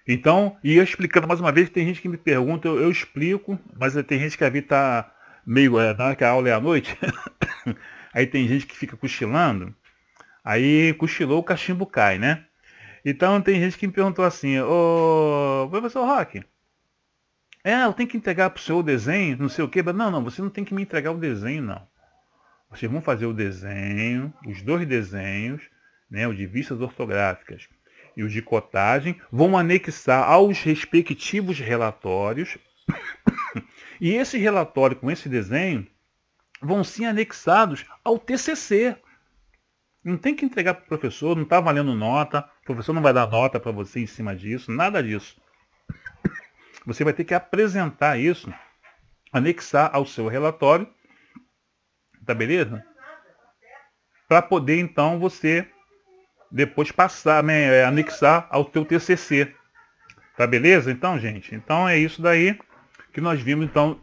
Então, e eu explicando mais uma vez, tem gente que me pergunta, eu explico, mas tem gente que a vida tá meio, na hora que a aula é à noite, aí tem gente que fica cochilando, aí cochilou o cachimbo cai, né? Então tem gente que me perguntou assim, ô professor Roque, eu tenho que entregar para o senhor o desenho, não sei o quê. Não, não, você não tem que me entregar o desenho, não. Vocês vão fazer o desenho, os 2 desenhos, né, o de vistas ortográficas e o de cotagem, vão anexar aos respectivos relatórios. E esse relatório com esse desenho vão ser anexados ao TCC. Não tem que entregar para o professor, não está valendo nota, o professor não vai dar nota para você em cima disso, nada disso. Você vai ter que apresentar isso, anexar ao seu relatório, tá beleza? Para poder então você depois passar, né, anexar ao teu TCC, tá beleza? Então, gente, então é isso daí que nós vimos então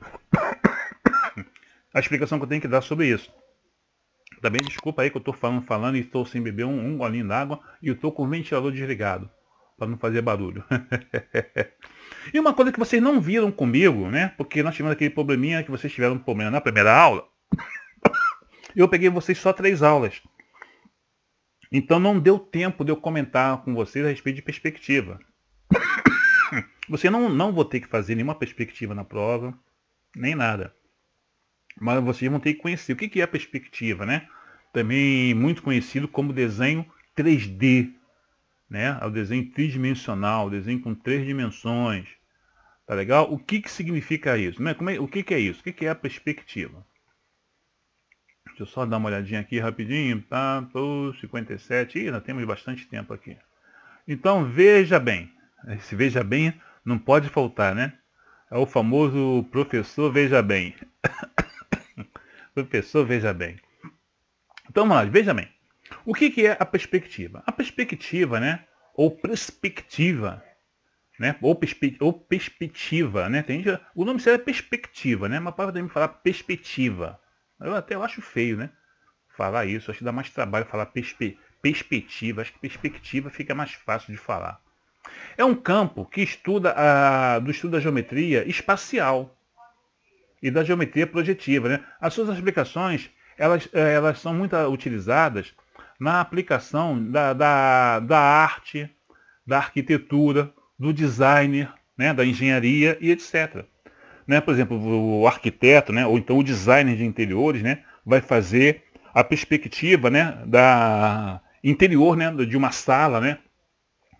a explicação que eu tenho que dar sobre isso. Também desculpa aí que eu estou falando e estou sem beber um golinho d'água e eu estou com o ventilador desligado para não fazer barulho. E uma coisa que vocês não viram comigo, né? Porque nós tivemos aquele probleminha que vocês tiveram um problema na primeira aula. Eu peguei vocês só 3 aulas. Então não deu tempo de eu comentar com vocês a respeito de perspectiva. Você não vou ter que fazer nenhuma perspectiva na prova, nem nada. Mas vocês vão ter que conhecer o que é a perspectiva, né? Também muito conhecido como desenho 3D, né? É o desenho tridimensional, o desenho com 3 dimensões. Tá legal? O que significa isso? Né? O que é isso? O que é a perspectiva? Deixa eu só dar uma olhadinha aqui rapidinho. Tá, 57. Ih, nós temos bastante tempo aqui. Então, veja bem. Esse veja bem não pode faltar, né? É o famoso professor veja bem. Professor veja bem. Então, vamos lá, veja bem. O que é a perspectiva? A perspectiva, né? Ou perspectiva, né? Ou perspectiva, né? O nome certo é perspectiva, né? Mas pode também falar perspectiva. Eu acho feio, né? Falar isso, acho que dá mais trabalho falar perspectiva. Acho que perspectiva fica mais fácil de falar. É um campo que estuda do estudo da geometria espacial e da geometria projetiva, né? As suas aplicações, elas são muito utilizadas na aplicação da arte, da arquitetura, do designer, né? Da engenharia e etc. Né? Por exemplo, o arquiteto, né? Ou então o designer de interiores, né? Vai fazer a perspectiva, né? Da interior, né? De uma sala, né?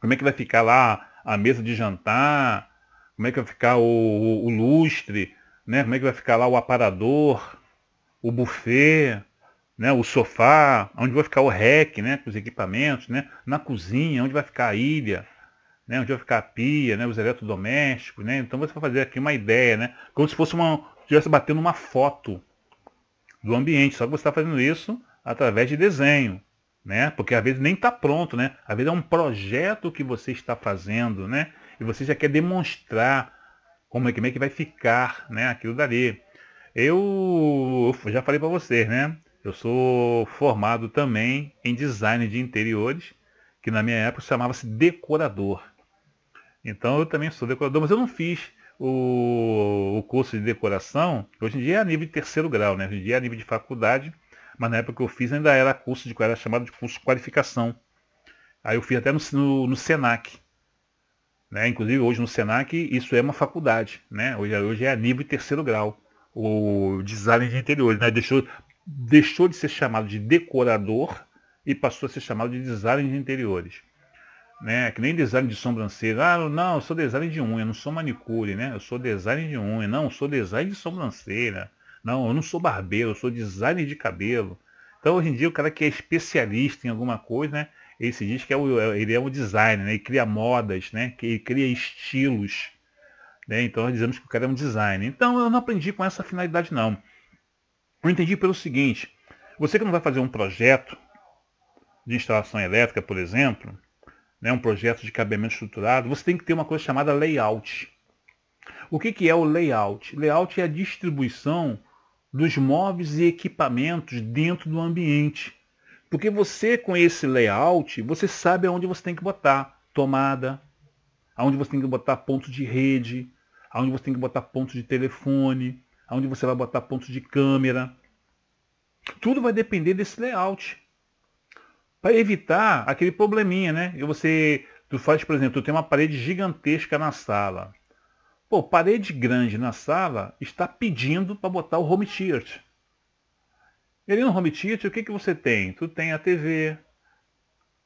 Como é que vai ficar lá a mesa de jantar, como é que vai ficar o lustre, né? Como é que vai ficar lá o aparador, o buffet, né? O sofá, onde vai ficar o rack, né? Com os equipamentos, né? Na cozinha, onde vai ficar a ilha, né? Onde vai ficar a pia, né? Os eletrodomésticos, né? Então você vai fazer aqui uma ideia, né? Como se fosse estivesse batendo uma foto do ambiente, só que você está fazendo isso através de desenho, né? Porque às vezes nem está pronto, né? Às vezes é um projeto que você está fazendo, né? E você já quer demonstrar como é que vai ficar, né? Aquilo dali. Eu já falei para vocês, né? Eu sou formado também em design de interiores, que na minha época chamava-se decorador. Então eu também sou decorador, mas eu não fiz o curso de decoração. Hoje em dia é a nível de 3º grau, né? Hoje em dia é a nível de faculdade, mas na época que eu fiz ainda era chamado de curso de qualificação. Aí eu fiz até no Senac. Né? Inclusive hoje no Senac isso é uma faculdade. Né? Hoje é a nível de 3º grau. O design de interiores. Né? Deixou de ser chamado de decorador e passou a ser chamado de design de interiores. né? Que nem design de sobrancelha. Ah, não, eu sou design de unha, não sou manicure, né? Eu sou design de unha, não, eu sou design de sobrancelha. Não, eu não sou barbeiro, eu sou designer de cabelo. Então hoje em dia o cara que é especialista em alguma coisa, né? Ele se diz que ele é o designer, né? Ele cria modas, né? Que ele cria estilos, né? Então nós dizemos que o cara é um designer. Então eu não aprendi com essa finalidade não. Eu entendi pelo seguinte, você que não vai fazer um projeto de instalação elétrica, por exemplo, né, um projeto de cabeamento estruturado, você tem que ter uma coisa chamada layout. O que é o layout? Layout é a distribuição dos móveis e equipamentos dentro do ambiente. Porque você, com esse layout, você sabe aonde você tem que botar tomada, aonde você tem que botar ponto de rede, aonde você tem que botar ponto de telefone, aonde você vai botar ponto de câmera. Tudo vai depender desse layout. Para evitar aquele probleminha, né? Tu faz, por exemplo, tu tem uma parede gigantesca na sala. Pô, parede grande na sala está pedindo para botar o home theater. E ali no home theater, o que você tem? Tu tem a TV,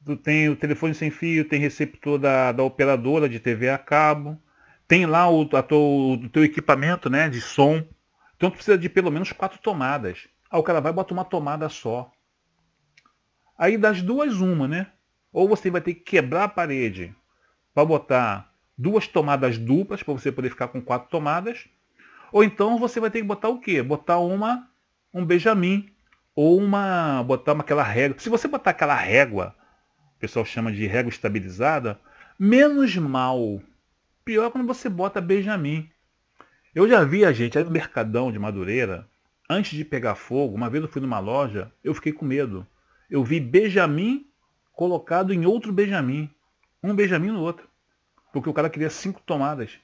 tu tem o telefone sem fio, tem receptor da operadora de TV a cabo, tem lá o teu equipamento, né, de som. Então tu precisa de pelo menos 4 tomadas. Aí o cara vai botar uma tomada só. Aí das duas uma, né? Ou você vai ter que quebrar a parede para botar 2 tomadas duplas para você poder ficar com 4 tomadas. Ou então você vai ter que botar o quê? Botar um Benjamin ou botar aquela régua. Se você botar aquela régua, o pessoal chama de régua estabilizada, menos mal. Pior quando você bota Benjamin. Eu já vi a gente aí no Mercadão de Madureira, antes de pegar fogo, uma vez eu fui numa loja, eu fiquei com medo. Eu vi Benjamin colocado em outro Benjamin. Um Benjamin no outro. Porque o cara queria 5 tomadas.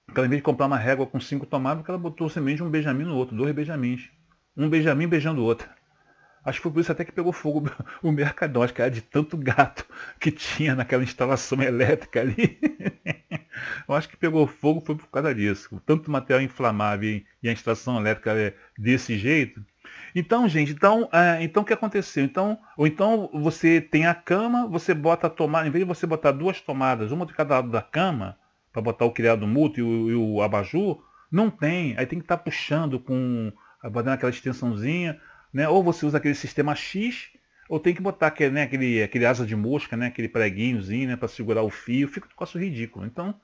O cara, em vez de comprar uma régua com 5 tomadas, o cara botou semente um Benjamin no outro, 2 Benjamins. Um Benjamin beijando o outro. Acho que foi por isso até que pegou fogo o Mercadão. Acho que era de tanto gato que tinha naquela instalação elétrica ali. Eu acho que pegou fogo foi por causa disso. Tanto material inflamável e a instalação elétrica é desse jeito. Então, gente, então o que aconteceu? Ou então você tem a cama, você bota a tomada, em vez de você botar 2 tomadas, uma de cada lado da cama, para botar o criado mútuo e o abajur, não tem. Aí tem que estar puxando botando aquela extensãozinha, né? Ou você usa aquele sistema X, ou tem que botar aquele asa de mosca, né? Aquele preguinhozinho, né? Para segurar o fio, fica um negócio ridículo. Então,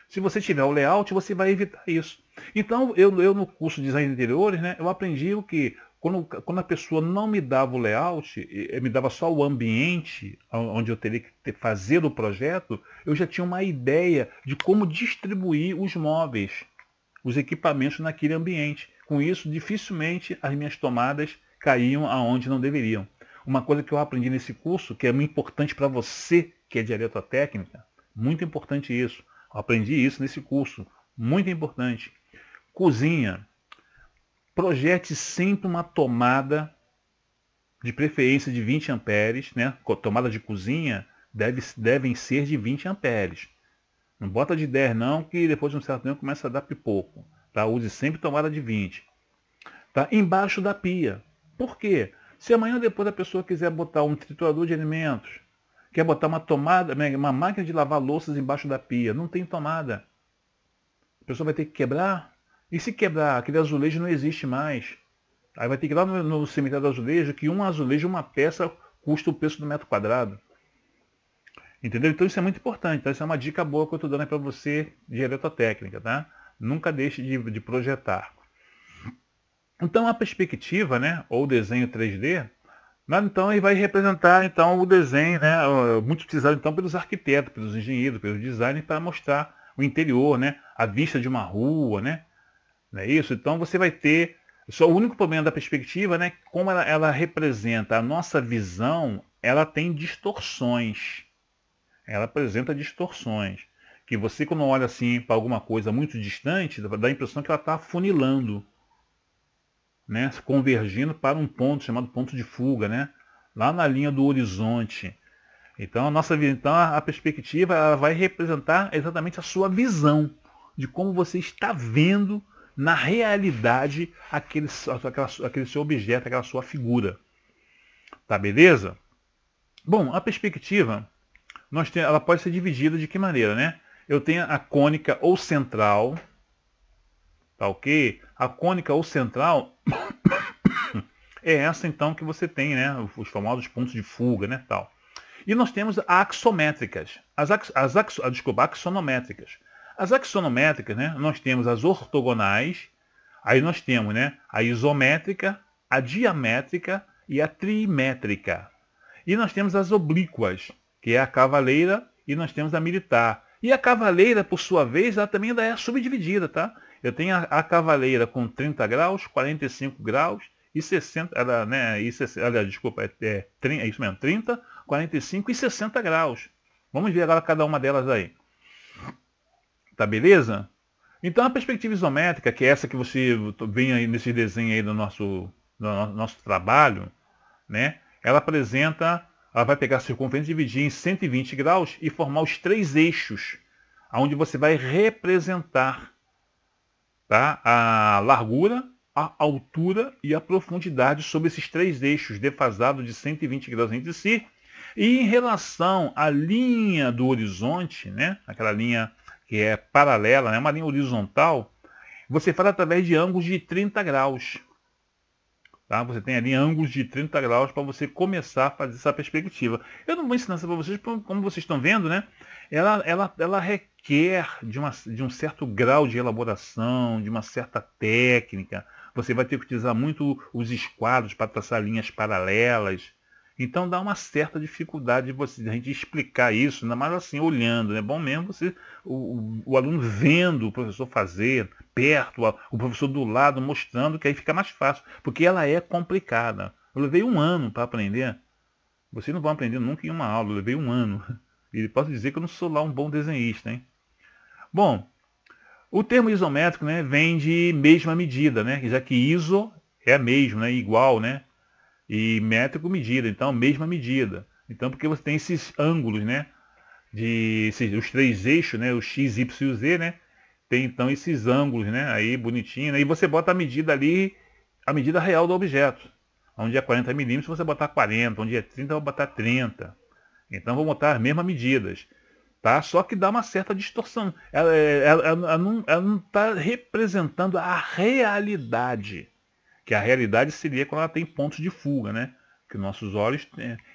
se você tiver o layout, você vai evitar isso. Então, eu no curso de design de interiores, né? Eu aprendi o que quando a pessoa não me dava o layout, me dava só o ambiente onde eu teria que fazer o projeto, eu já tinha uma ideia de como distribuir os móveis, os equipamentos naquele ambiente. Com isso, dificilmente as minhas tomadas caíam aonde não deveriam. Uma coisa que eu aprendi nesse curso, que é muito importante para você que é de eletrotécnica, muito importante isso. Eu aprendi isso nesse curso, muito importante. Cozinha. Projete sempre uma tomada, de preferência de 20 amperes, né? Tomada de cozinha devem ser de 20 amperes. Não bota de 10 não, que depois de um certo tempo começa a dar pipoco. Tá? Use sempre tomada de 20. Tá? Embaixo da pia. Por quê? Se amanhã ou depois a pessoa quiser botar um triturador de alimentos, quer botar uma tomada, uma máquina de lavar louças embaixo da pia, não tem tomada. A pessoa vai ter que quebrar. E se quebrar, aquele azulejo não existe mais. Aí vai ter que ir lá no cemitério do azulejo, que um azulejo, uma peça, custa o preço do metro quadrado. Entendeu? Então isso é muito importante. Então, essa é uma dica boa que eu estou dando para você de eletrotécnica, tá? Nunca deixe de projetar. Então a perspectiva, né, ou o desenho 3D, então ele vai representar então o desenho, né, muito utilizado então pelos arquitetos, pelos engenheiros, pelos designers para mostrar o interior, né, a vista de uma rua, né? Não é isso? Então você vai ter. Só o único problema da perspectiva, né? Como ela representa a nossa visão, ela tem distorções. Ela apresenta distorções. Que você, quando olha assim para alguma coisa muito distante, dá a impressão que ela está afunilando, né? Convergindo para um ponto chamado ponto de fuga, né? Lá na linha do horizonte. Então a perspectiva ela vai representar exatamente a sua visão de como você está vendo na realidade aquele seu objeto, aquela sua figura. Tá beleza? Bom, a perspectiva ela pode ser dividida de que maneira, né? Eu tenho a cônica ou central, tá ok? A cônica ou central é essa então que você tem, né? Os famosos pontos de fuga, né? Tal. E nós temos axométricas, axonométricas. As axonométricas, né? Nós temos as ortogonais, aí nós temos, né? A isométrica, a diamétrica e a trimétrica. E nós temos as oblíquas, que é a cavaleira, e nós temos a militar. E a cavaleira, por sua vez, ela também ainda é subdividida, tá? Eu tenho a cavaleira com 30 graus, 45 graus e 60, ela, né, e 60, desculpa, é isso mesmo, 30, 45 e 60 graus. Vamos ver agora cada uma delas aí. Tá beleza? Então a perspectiva isométrica, que é essa que você vem aí nesse desenho aí do nosso trabalho, né? Ela vai pegar a circunferência, dividir em 120 graus e formar os três eixos, onde você vai representar, tá, a largura, a altura e a profundidade sobre esses três eixos defasados de 120 graus entre si. E em relação à linha do horizonte, né, aquela linha que é paralela, né, uma linha horizontal, você faz através de ângulos de 30 graus. Tá? Você tem ali ângulos de 30 graus para você começar a fazer essa perspectiva. Eu não vou ensinar isso para vocês, como vocês estão vendo, né? Ela requer de um certo grau de elaboração, de uma certa técnica. Você vai ter que utilizar muito os esquadros para traçar linhas paralelas. Então dá uma certa dificuldade de a gente explicar isso, ainda mais assim, olhando. É bom mesmo o aluno vendo o professor fazer, perto, o professor do lado, mostrando, que aí fica mais fácil. Porque ela é complicada. Eu levei 1 ano para aprender. Vocês não vão aprender nunca em uma aula, eu levei 1 ano. E posso dizer que eu não sou lá um bom desenhista, hein? Bom, o termo isométrico, né, vem de mesma medida, né? Já que iso é a mesma, né, igual, né? E métrico, medida, então mesma medida. Então porque você tem esses ângulos, né? Os três eixos, né? O X, Y e o Z, né? Tem então esses ângulos, né? Aí bonitinho, né? E você bota a medida ali, a medida real do objeto. Onde é 40 milímetros, você botar 40, onde é 30, eu vou botar 30. Então vou botar as mesmas medidas. Tá? Só que dá uma certa distorção. Ela não está representando a realidade. Que a realidade seria quando ela tem pontos de fuga, né? Que nossos olhos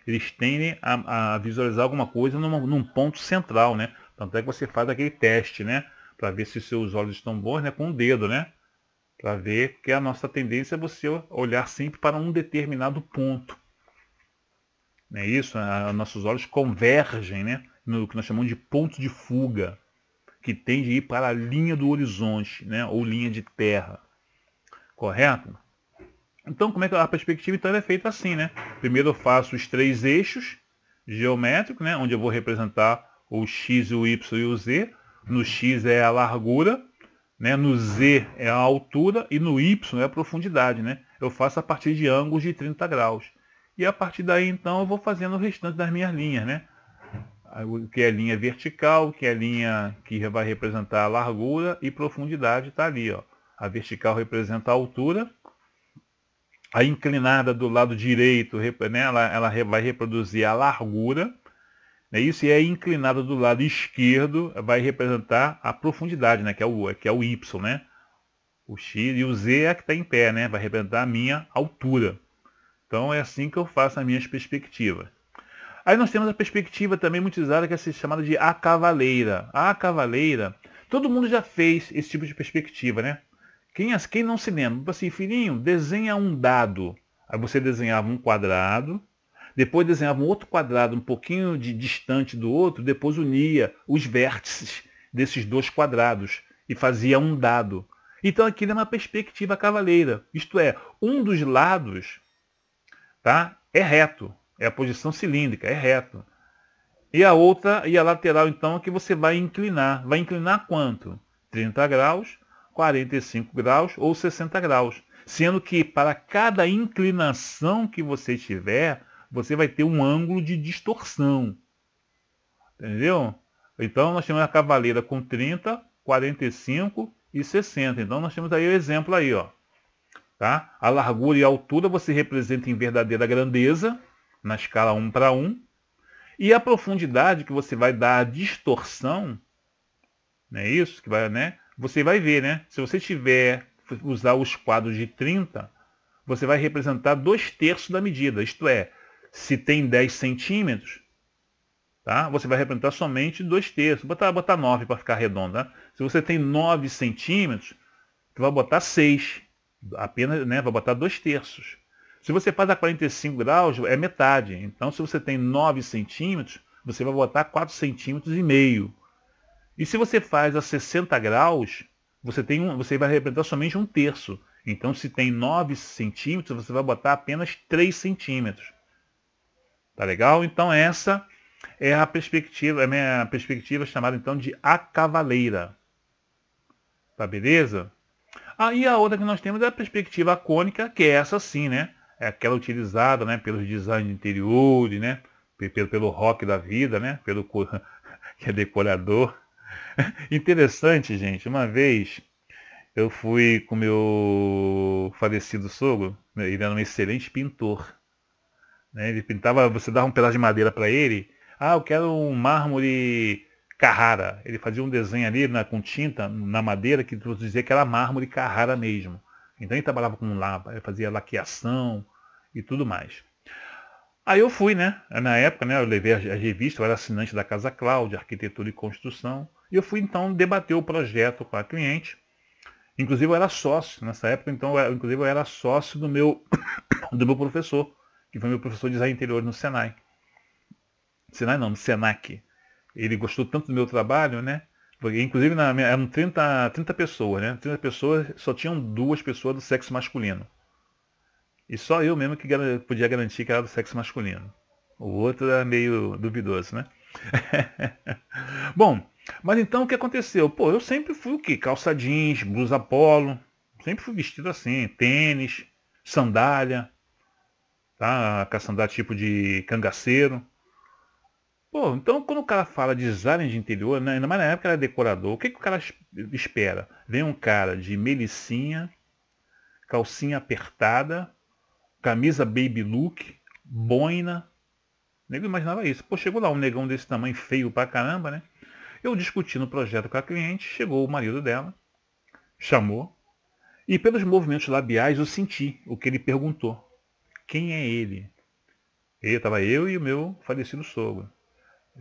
eles tendem a visualizar alguma coisa num ponto central, né? Tanto é que você faz aquele teste, né? Para ver se os seus olhos estão bons, né? Com o dedo, né? Para ver que a nossa tendência é você olhar sempre para um determinado ponto. Não é isso? Nossos olhos convergem, né? No que nós chamamos de ponto de fuga, que tende a ir para a linha do horizonte, né? Ou linha de terra. Correto? Então, como é que a perspectiva então é feita assim, né? Primeiro eu faço os três eixos geométricos, né? Onde eu vou representar o X, o Y e o Z. No X é a largura, né? No Z é a altura e no Y é a profundidade, né? Eu faço a partir de ângulos de 30 graus. E a partir daí, então, eu vou fazendo o restante das minhas linhas, né? O que é linha vertical, que é linha que vai representar a largura e profundidade, está ali, ó. A vertical representa a altura. A inclinada do lado direito, né, ela vai reproduzir a largura, né, isso, e a inclinada do lado esquerdo vai representar a profundidade, né, que é o Y, né? O X e o Z é a que está em pé, né? Vai representar a minha altura. Então é assim que eu faço as minhas perspectivas. Aí nós temos a perspectiva também muito usada, que é chamada de a cavaleira. A cavaleira, todo mundo já fez esse tipo de perspectiva, né? Quem não se lembra? Assim, filhinho, desenha um dado. Aí você desenhava um quadrado, depois desenhava um outro quadrado um pouquinho distante do outro, depois unia os vértices desses dois quadrados e fazia um dado. Então aquilo é uma perspectiva cavaleira. Isto é, um dos lados, tá, é reto, é a posição cilíndrica, é reto. E a outra, e a lateral, então, é que você vai inclinar. Vai inclinar quanto? 30 graus, 45 graus ou 60 graus. Sendo que para cada inclinação que você tiver, você vai ter um ângulo de distorção. Entendeu? Então nós temos a cavaleira com 30, 45 e 60. Então nós temos aí o exemplo aí, ó. Tá? A largura e a altura você representa em verdadeira grandeza, na escala 1 para 1. E a profundidade que você vai dar a distorção, não é isso? Que vai, né? Você vai ver, né? Se você usar os quadros de 30, você vai representar 2/3 da medida. Isto é, se tem 10 centímetros, tá? Você vai representar somente 2/3. Botar 9 para ficar redondo, tá? Se você tem 9 centímetros, você vai botar 6. Apenas, né? Vai botar 2/3. Se você faz a 45 graus, é metade. Então, se você tem 9 centímetros, você vai botar 4,5 centímetros. E se você faz a 60 graus, você vai representar somente 1/3. Então, se tem 9 centímetros, você vai botar apenas 3 centímetros. Tá legal? Então, essa é a perspectiva, a minha perspectiva chamada então de a cavaleira. Tá beleza? Aí a outra que nós temos é a perspectiva cônica, que é essa sim, né? É aquela utilizada, né, pelos designs de interiores, né? Pelo rock da vida, né? Que é decorador. Interessante, gente. Uma vez eu fui com meu falecido sogro, né, ele era um excelente pintor, né? Ele pintava, você dava um pedaço de madeira para ele, eu quero um mármore Carrara. Ele fazia um desenho ali com tinta na madeira que tu dizia que era mármore Carrara mesmo. Então ele trabalhava com ele fazia laqueação e tudo mais. Aí eu fui, né? Na época, né, eu levei a revista, eu era assinante da Casa Cláudia, Arquitetura e Construção, e eu fui então debater o projeto com a cliente. Inclusive eu era sócio nessa época, então inclusive eu era sócio do meu, do meu professor, que foi meu professor de design interior no Senai. Senai não, no Senac. Ele gostou tanto do meu trabalho, né? Porque, inclusive eram 30 pessoas, né? 30 pessoas, só tinham 2 pessoas do sexo masculino. E só eu mesmo que podia garantir que era do sexo masculino. O outro era meio duvidoso, né? Bom, mas então o que aconteceu? Pô, eu sempre fui o quê? Calça jeans, blusa polo. Sempre fui vestido assim, tênis, sandália, tá? Com a sandália tipo de cangaceiro. Pô, então quando o cara fala de design de interior, né, ainda mais na época era decorador, o que, que o cara espera? Vem um cara de melicinha, calcinha apertada, camisa baby look, boina. O nego imaginava isso. Pô, chegou lá um negão desse tamanho feio pra caramba, né? Eu discutindo o projeto com a cliente, chegou o marido dela, chamou, e pelos movimentos labiais eu senti o que ele perguntou. Quem é ele? Tava eu e o meu falecido sogro.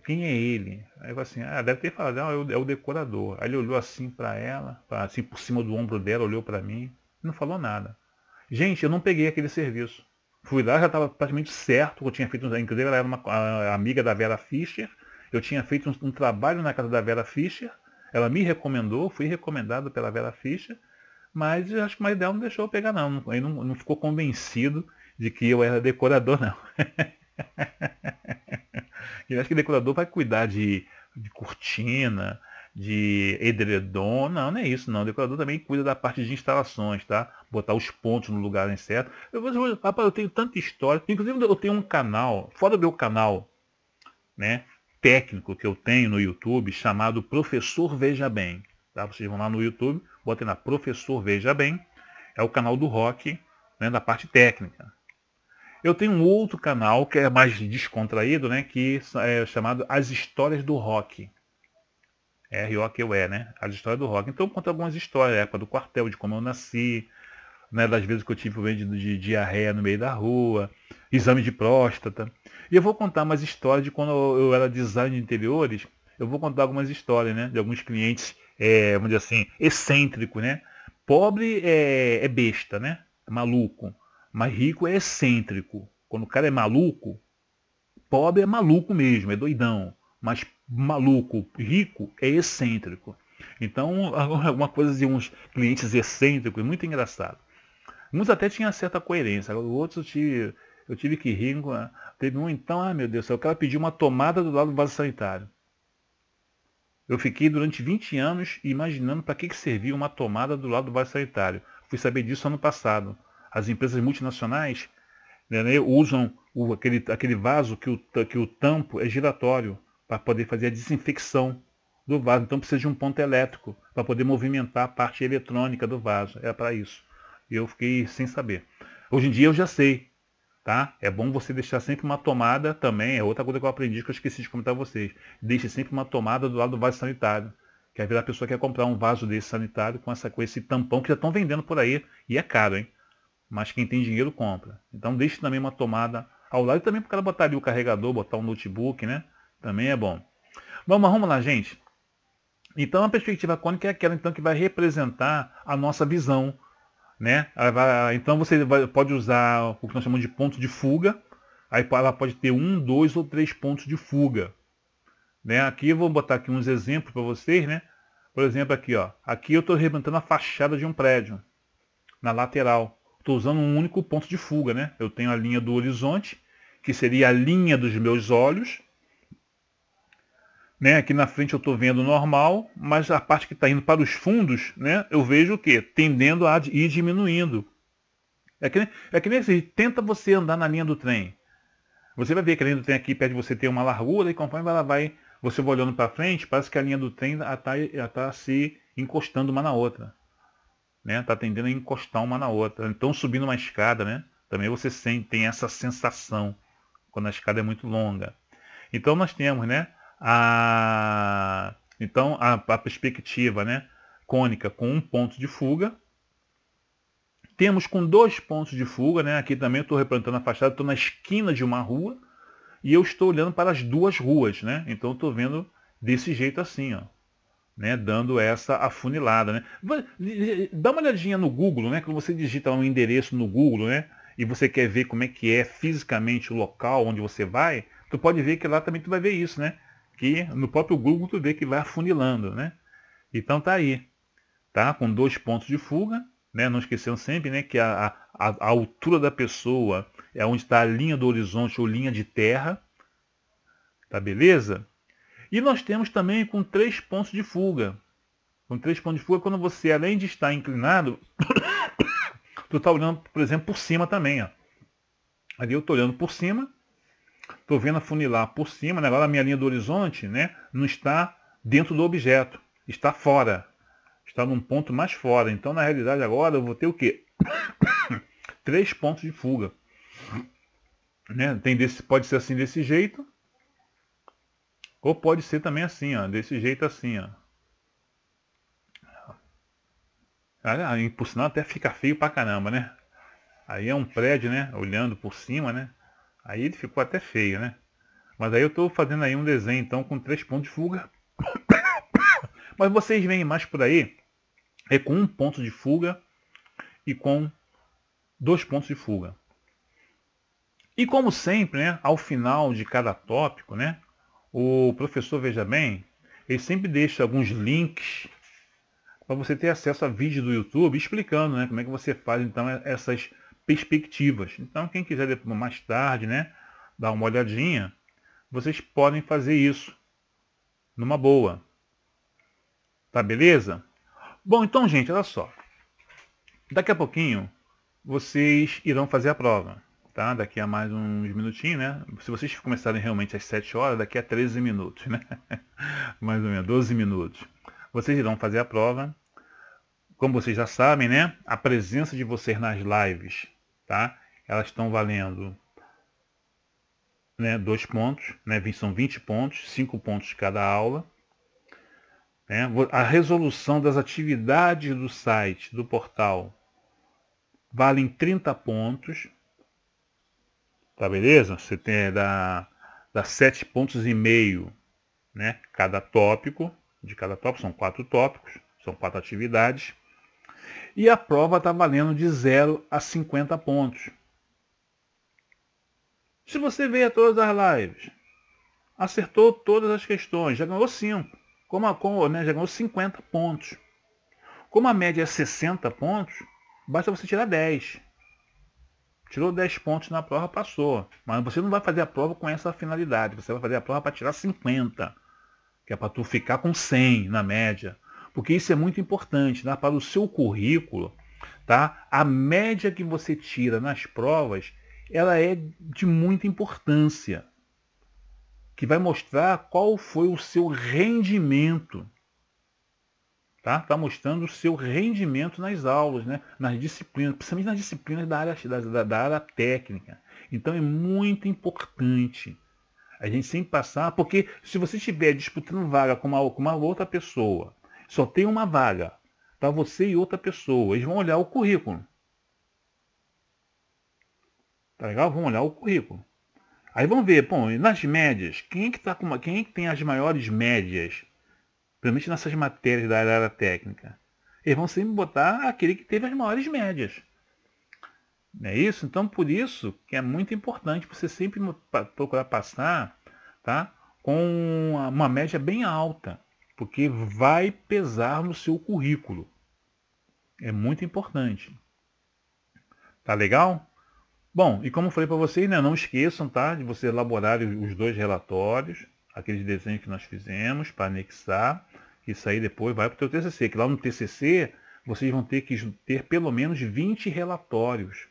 Quem é ele? Aí eu falei assim, deve ter falado, é o decorador. Aí ele olhou assim para ela, assim por cima do ombro dela, olhou para mim, não falou nada. Gente, eu não peguei aquele serviço. Fui lá, já estava praticamente certo, eu tinha feito, inclusive ela era uma amiga da Vera Fischer, eu tinha feito um trabalho na casa da Vera Fischer, ela me recomendou, fui recomendado pela Vera Fischer, mas eu acho que o marido dela não deixou eu pegar não, ele não ficou convencido de que eu era decorador não. Eu acho que o decorador vai cuidar de cortina, de edredom. Não, não é isso não. O decorador também cuida da parte de instalações, tá? Botar os pontos no lugar certo. Rapaz, eu tenho tanta história. Inclusive eu tenho um canal, fora do meu canal, né, técnico que eu tenho no YouTube, chamado Professor Veja Bem. Tá? Vocês vão lá no YouTube, botem lá Professor Veja Bem. É o canal do rock, né, da parte técnica. Eu tenho um outro canal que é mais descontraído, né? Que é chamado As Histórias do Rock. R-O-Q-E, né? As Histórias do Rock. Então eu conto algumas histórias, da época do quartel, de como eu nasci, né? Das vezes que eu tive problema de diarreia no meio da rua, exame de próstata. E eu vou contar umas histórias de quando eu era design de interiores. Eu vou contar algumas histórias, né? De alguns clientes, vamos dizer assim, excêntricos, né? Pobre é besta, né? É maluco. Mas rico é excêntrico. Quando o cara é maluco, pobre é maluco mesmo, é doidão. Mas maluco, rico é excêntrico. Então, alguma coisa de uns clientes excêntricos, muito engraçado. Uns até tinham certa coerência, outros eu tive que rir. Teve um então, meu Deus do céu, o cara pediu uma tomada do lado do vaso sanitário. Eu fiquei durante 20 anos imaginando para que servia uma tomada do lado do vaso sanitário. Fui saber disso ano passado. As empresas multinacionais, né, usam aquele vaso que o tampo é giratório para poder fazer a desinfecção do vaso. Então precisa de um ponto elétrico para poder movimentar a parte eletrônica do vaso. É para isso. Eu fiquei sem saber. Hoje em dia eu já sei. tá? É bom você deixar sempre uma tomada também, é outra coisa que eu aprendi que eu esqueci de comentar a vocês. Deixe sempre uma tomada do lado do vaso sanitário. Que às vezes a pessoa quer comprar um vaso desse sanitário com esse tampão que já estão vendendo por aí, e é caro, hein? Mas quem tem dinheiro compra. Então deixe também uma tomada ao lado, e também para o cara botar ali o carregador, botar um notebook, né? Também é bom. Vamos lá, gente. Então a perspectiva cônica é aquela então que vai representar a nossa visão, né? Então você pode usar o que nós chamamos de ponto de fuga. Aí ela pode ter 1, 2 ou 3 pontos de fuga. Né? Aqui eu vou botar aqui uns exemplos para vocês, né? Por exemplo, aqui, ó. Aqui eu estou representando a fachada de um prédio, na lateral. Estou usando um único ponto de fuga, né? Eu tenho a linha do horizonte, que seria a linha dos meus olhos. Né? Aqui na frente eu estou vendo normal, mas a parte que está indo para os fundos, né? Eu vejo o quê? Tendendo a ir diminuindo. É que nem assim, tenta você andar na linha do trem. Você vai ver que a linha do trem aqui perto de você tem uma largura, e conforme ela vai, você vai olhando para frente, parece que a linha do trem está se encostando uma na outra. Né? Está tendendo a encostar uma na outra. Então subindo uma escada, né? Também você tem essa sensação quando a escada é muito longa. Então nós temos, né? Então a perspectiva, né? Cônica com um ponto de fuga. Temos com 2 pontos de fuga, né? Aqui também eu estou representando a fachada, estou na esquina de uma rua e eu estou olhando para as duas ruas, né? Então eu estou vendo desse jeito assim, ó, né? Dando essa afunilada, né? Dá uma olhadinha no Google, né? Quando você digita um endereço no Google, né? E você quer ver como é que é fisicamente o local onde você vai, tu pode ver que lá também tu vai ver isso, né? Que no próprio Google tu vê que vai afunilando, né? Então tá aí, tá? Com 2 pontos de fuga. Né? Não esquecendo sempre, né, que a altura da pessoa é onde está a linha do horizonte ou linha de terra. Tá beleza? E nós temos também com 3 pontos de fuga. Com 3 pontos de fuga, quando você, além de estar inclinado, tu está olhando, por exemplo, por cima também. Ó. Ali eu estou olhando por cima, estou vendo afunilar por cima, né? Agora a minha linha do horizonte, né, não está dentro do objeto, está fora. Está num ponto mais fora. Então, na realidade, agora eu vou ter o quê? 3 pontos de fuga. Né? Pode ser assim desse jeito. Ou pode ser também assim, ó. Desse jeito assim, ó. Por sinal até fica feio pra caramba, né? Aí é um prédio, né? Olhando por cima, né? Aí ele ficou até feio, né? Mas aí eu estou fazendo aí um desenho, então, com 3 pontos de fuga. Mas vocês veem mais por aí, é com 1 ponto de fuga e com 2 pontos de fuga. E como sempre, né, ao final de cada tópico, né, o professor, veja bem, ele sempre deixa alguns links para você ter acesso a vídeo do YouTube explicando, né, como é que você faz então essas perspectivas. Então quem quiser depois, mais tarde, né, dar uma olhadinha, vocês podem fazer isso numa boa. Tá beleza? Bom, então gente, olha só. Daqui a pouquinho vocês irão fazer a prova. Tá? Daqui a mais uns minutinhos, né? Se vocês começarem realmente às 7 horas, daqui a 13 minutos, né? Mais ou menos, 12 minutos. Vocês irão fazer a prova. Como vocês já sabem, né? A presença de vocês nas lives, tá? Elas estão valendo, né, 2 pontos, né? São 20 pontos, 5 pontos cada aula. Né? A resolução das atividades do site, do portal, valem 30 pontos. Tá beleza? Você tem dá 7,5 pontos, né? Cada tópico, de cada tópico, são 4 tópicos, são 4 atividades. E a prova está valendo de 0 a 50 pontos. Se você veio a todas as lives, acertou todas as questões, já ganhou 5. Né, já ganhou 50 pontos. Como a média é 60 pontos, basta você tirar 10. Tirou 10 pontos na prova, passou. Mas você não vai fazer a prova com essa finalidade. Você vai fazer a prova para tirar 50. Que é para tu ficar com 100 na média. Porque isso é muito importante, tá? Para o seu currículo, tá? A média que você tira nas provas, ela é de muita importância. Que vai mostrar qual foi o seu rendimento. tá? Tá mostrando o seu rendimento nas aulas, né? Nas disciplinas, principalmente nas disciplinas da área técnica. Então é muito importante a gente sempre passar, porque se você estiver disputando vaga com uma outra pessoa, só tem uma vaga para você e outra pessoa, eles vão olhar o currículo. Tá legal? Vão olhar o currículo. Aí vamos ver, bom, nas médias, quem é que tem as maiores médias? Principalmente nessas matérias da área técnica. Eles vão sempre botar aquele que teve as maiores médias. Não é isso? Então, por isso que é muito importante você sempre procurar passar, tá, com uma média bem alta, porque vai pesar no seu currículo. É muito importante. Tá legal? Bom, e como eu falei para vocês, né, não esqueçam, tá, de você elaborar os dois relatórios, aqueles desenhos que nós fizemos para anexar. Isso aí depois vai para o teu TCC, que lá no TCC vocês vão ter que ter pelo menos 20 relatórios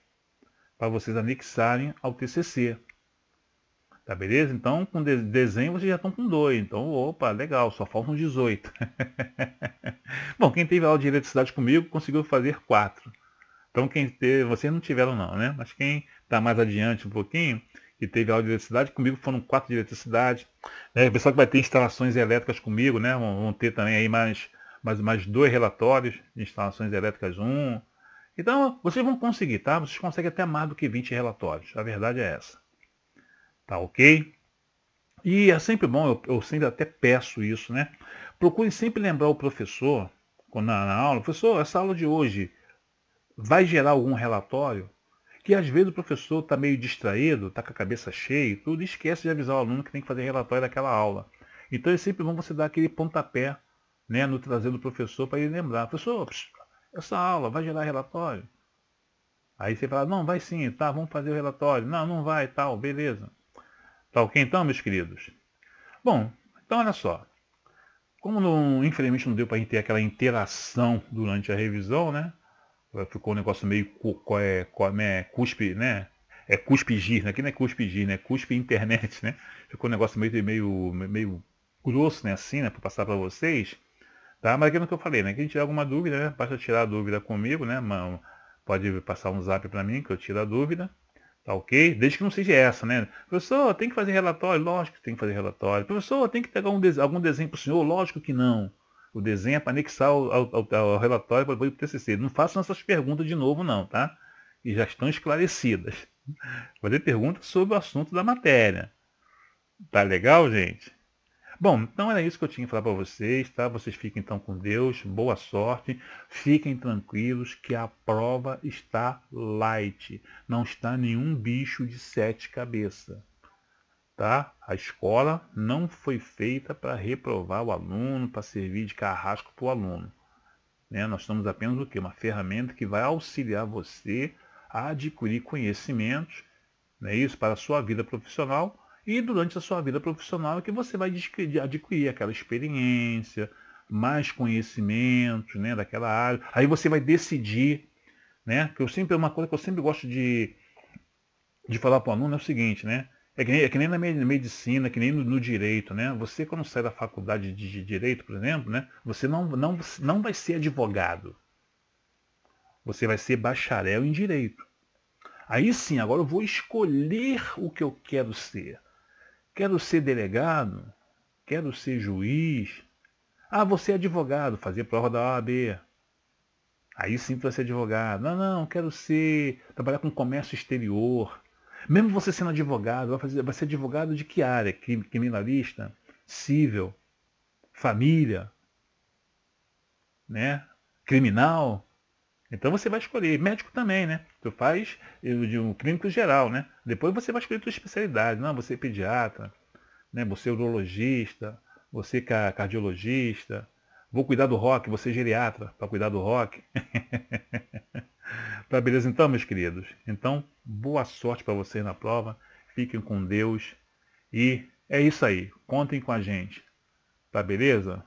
para vocês anexarem ao TCC. Tá beleza? Então, com desenho vocês já estão com 2. Então, opa, legal, só faltam 18. Bom, quem teve aula de eletricidade comigo conseguiu fazer 4. Então, vocês não tiveram não, né? Mas quem está mais adiante um pouquinho, que teve aula de eletricidade, comigo foram 4 de eletricidade. Né? O pessoal que vai ter instalações elétricas comigo, né? Vão ter também aí mais 2 relatórios de instalações elétricas 1. Então, vocês vão conseguir, tá? Vocês conseguem até mais do que 20 relatórios. A verdade é essa. Tá ok? E é sempre bom, eu sempre até peço isso, né? Procure sempre lembrar o professor, quando na aula, professor, essa aula de hoje vai gerar algum relatório? Que às vezes o professor está meio distraído, está com a cabeça cheia e tudo, e esquece de avisar o aluno que tem que fazer relatório daquela aula. Então é sempre bom você dar aquele pontapé, né, no trazer do professor para ele lembrar. Professor, essa aula vai gerar relatório? Aí você fala, não, vai sim, tá, vamos fazer o relatório. Não, não vai, tal, beleza. Tá ok então, meus queridos? Bom, então olha só. Como infelizmente não deu para a gente ter aquela interação durante a revisão, né? Ficou um negócio meio cuspe, né? É cuspe-giz, né? Aqui não é cuspe-giz, né? Cuspe internet, né? Ficou um negócio meio grosso, né? Assim, né? Para passar para vocês. Tá? Mas aquilo que eu falei, né? Quem tiver alguma dúvida, né? Basta tirar a dúvida comigo, né? Pode passar um zap para mim que eu tiro a dúvida. Tá ok? Desde que não seja essa, né? Professor, tem que fazer relatório? Lógico que tem que fazer relatório. Professor, tem que pegar algum desenho para o senhor? Lógico que não. O desenho é para anexar ao relatório para o TCC. Não façam essas perguntas de novo, não, tá? E já estão esclarecidas. Fazer perguntas sobre o assunto da matéria. Tá legal, gente? Bom, então era isso que eu tinha que falar para vocês, tá? Vocês fiquem então com Deus, boa sorte, fiquem tranquilos que a prova está light, não está nenhum bicho de 7 cabeças, tá? A escola não foi feita para reprovar o aluno, para servir de carrasco para o aluno, né? Nós estamos apenas o quê? Uma ferramenta que vai auxiliar você a adquirir conhecimentos, né? Isso para a sua vida profissional. E durante a sua vida profissional é que você vai adquirir aquela experiência, mais conhecimentos, né, daquela área. Aí você vai decidir, né? Uma coisa que eu sempre gosto de falar para o aluno é o seguinte, né? É que nem na medicina, que nem no direito, né? Você quando sai da faculdade de direito, por exemplo, né? Você não vai ser advogado. Você vai ser bacharel em direito. Aí sim, agora eu vou escolher o que eu quero ser. Quero ser delegado? Quero ser juiz? Ah, você é advogado, fazer prova da OAB. Aí sim você é advogado. Não, quero trabalhar com comércio exterior. Mesmo você sendo advogado, vai ser advogado de que área? Criminalista? Civil? Família? Né? Criminal? Então você vai escolher. Médico também, né? Tu faz de um clínico geral, né? Depois você vai escolher a tua especialidade. Não, você é pediatra, né? Você é urologista, você é cardiologista. Vou cuidar do rock, você é geriatra para cuidar do rock. Tá beleza então, meus queridos? Então, boa sorte para vocês na prova. Fiquem com Deus. E é isso aí. Contem com a gente. Tá beleza?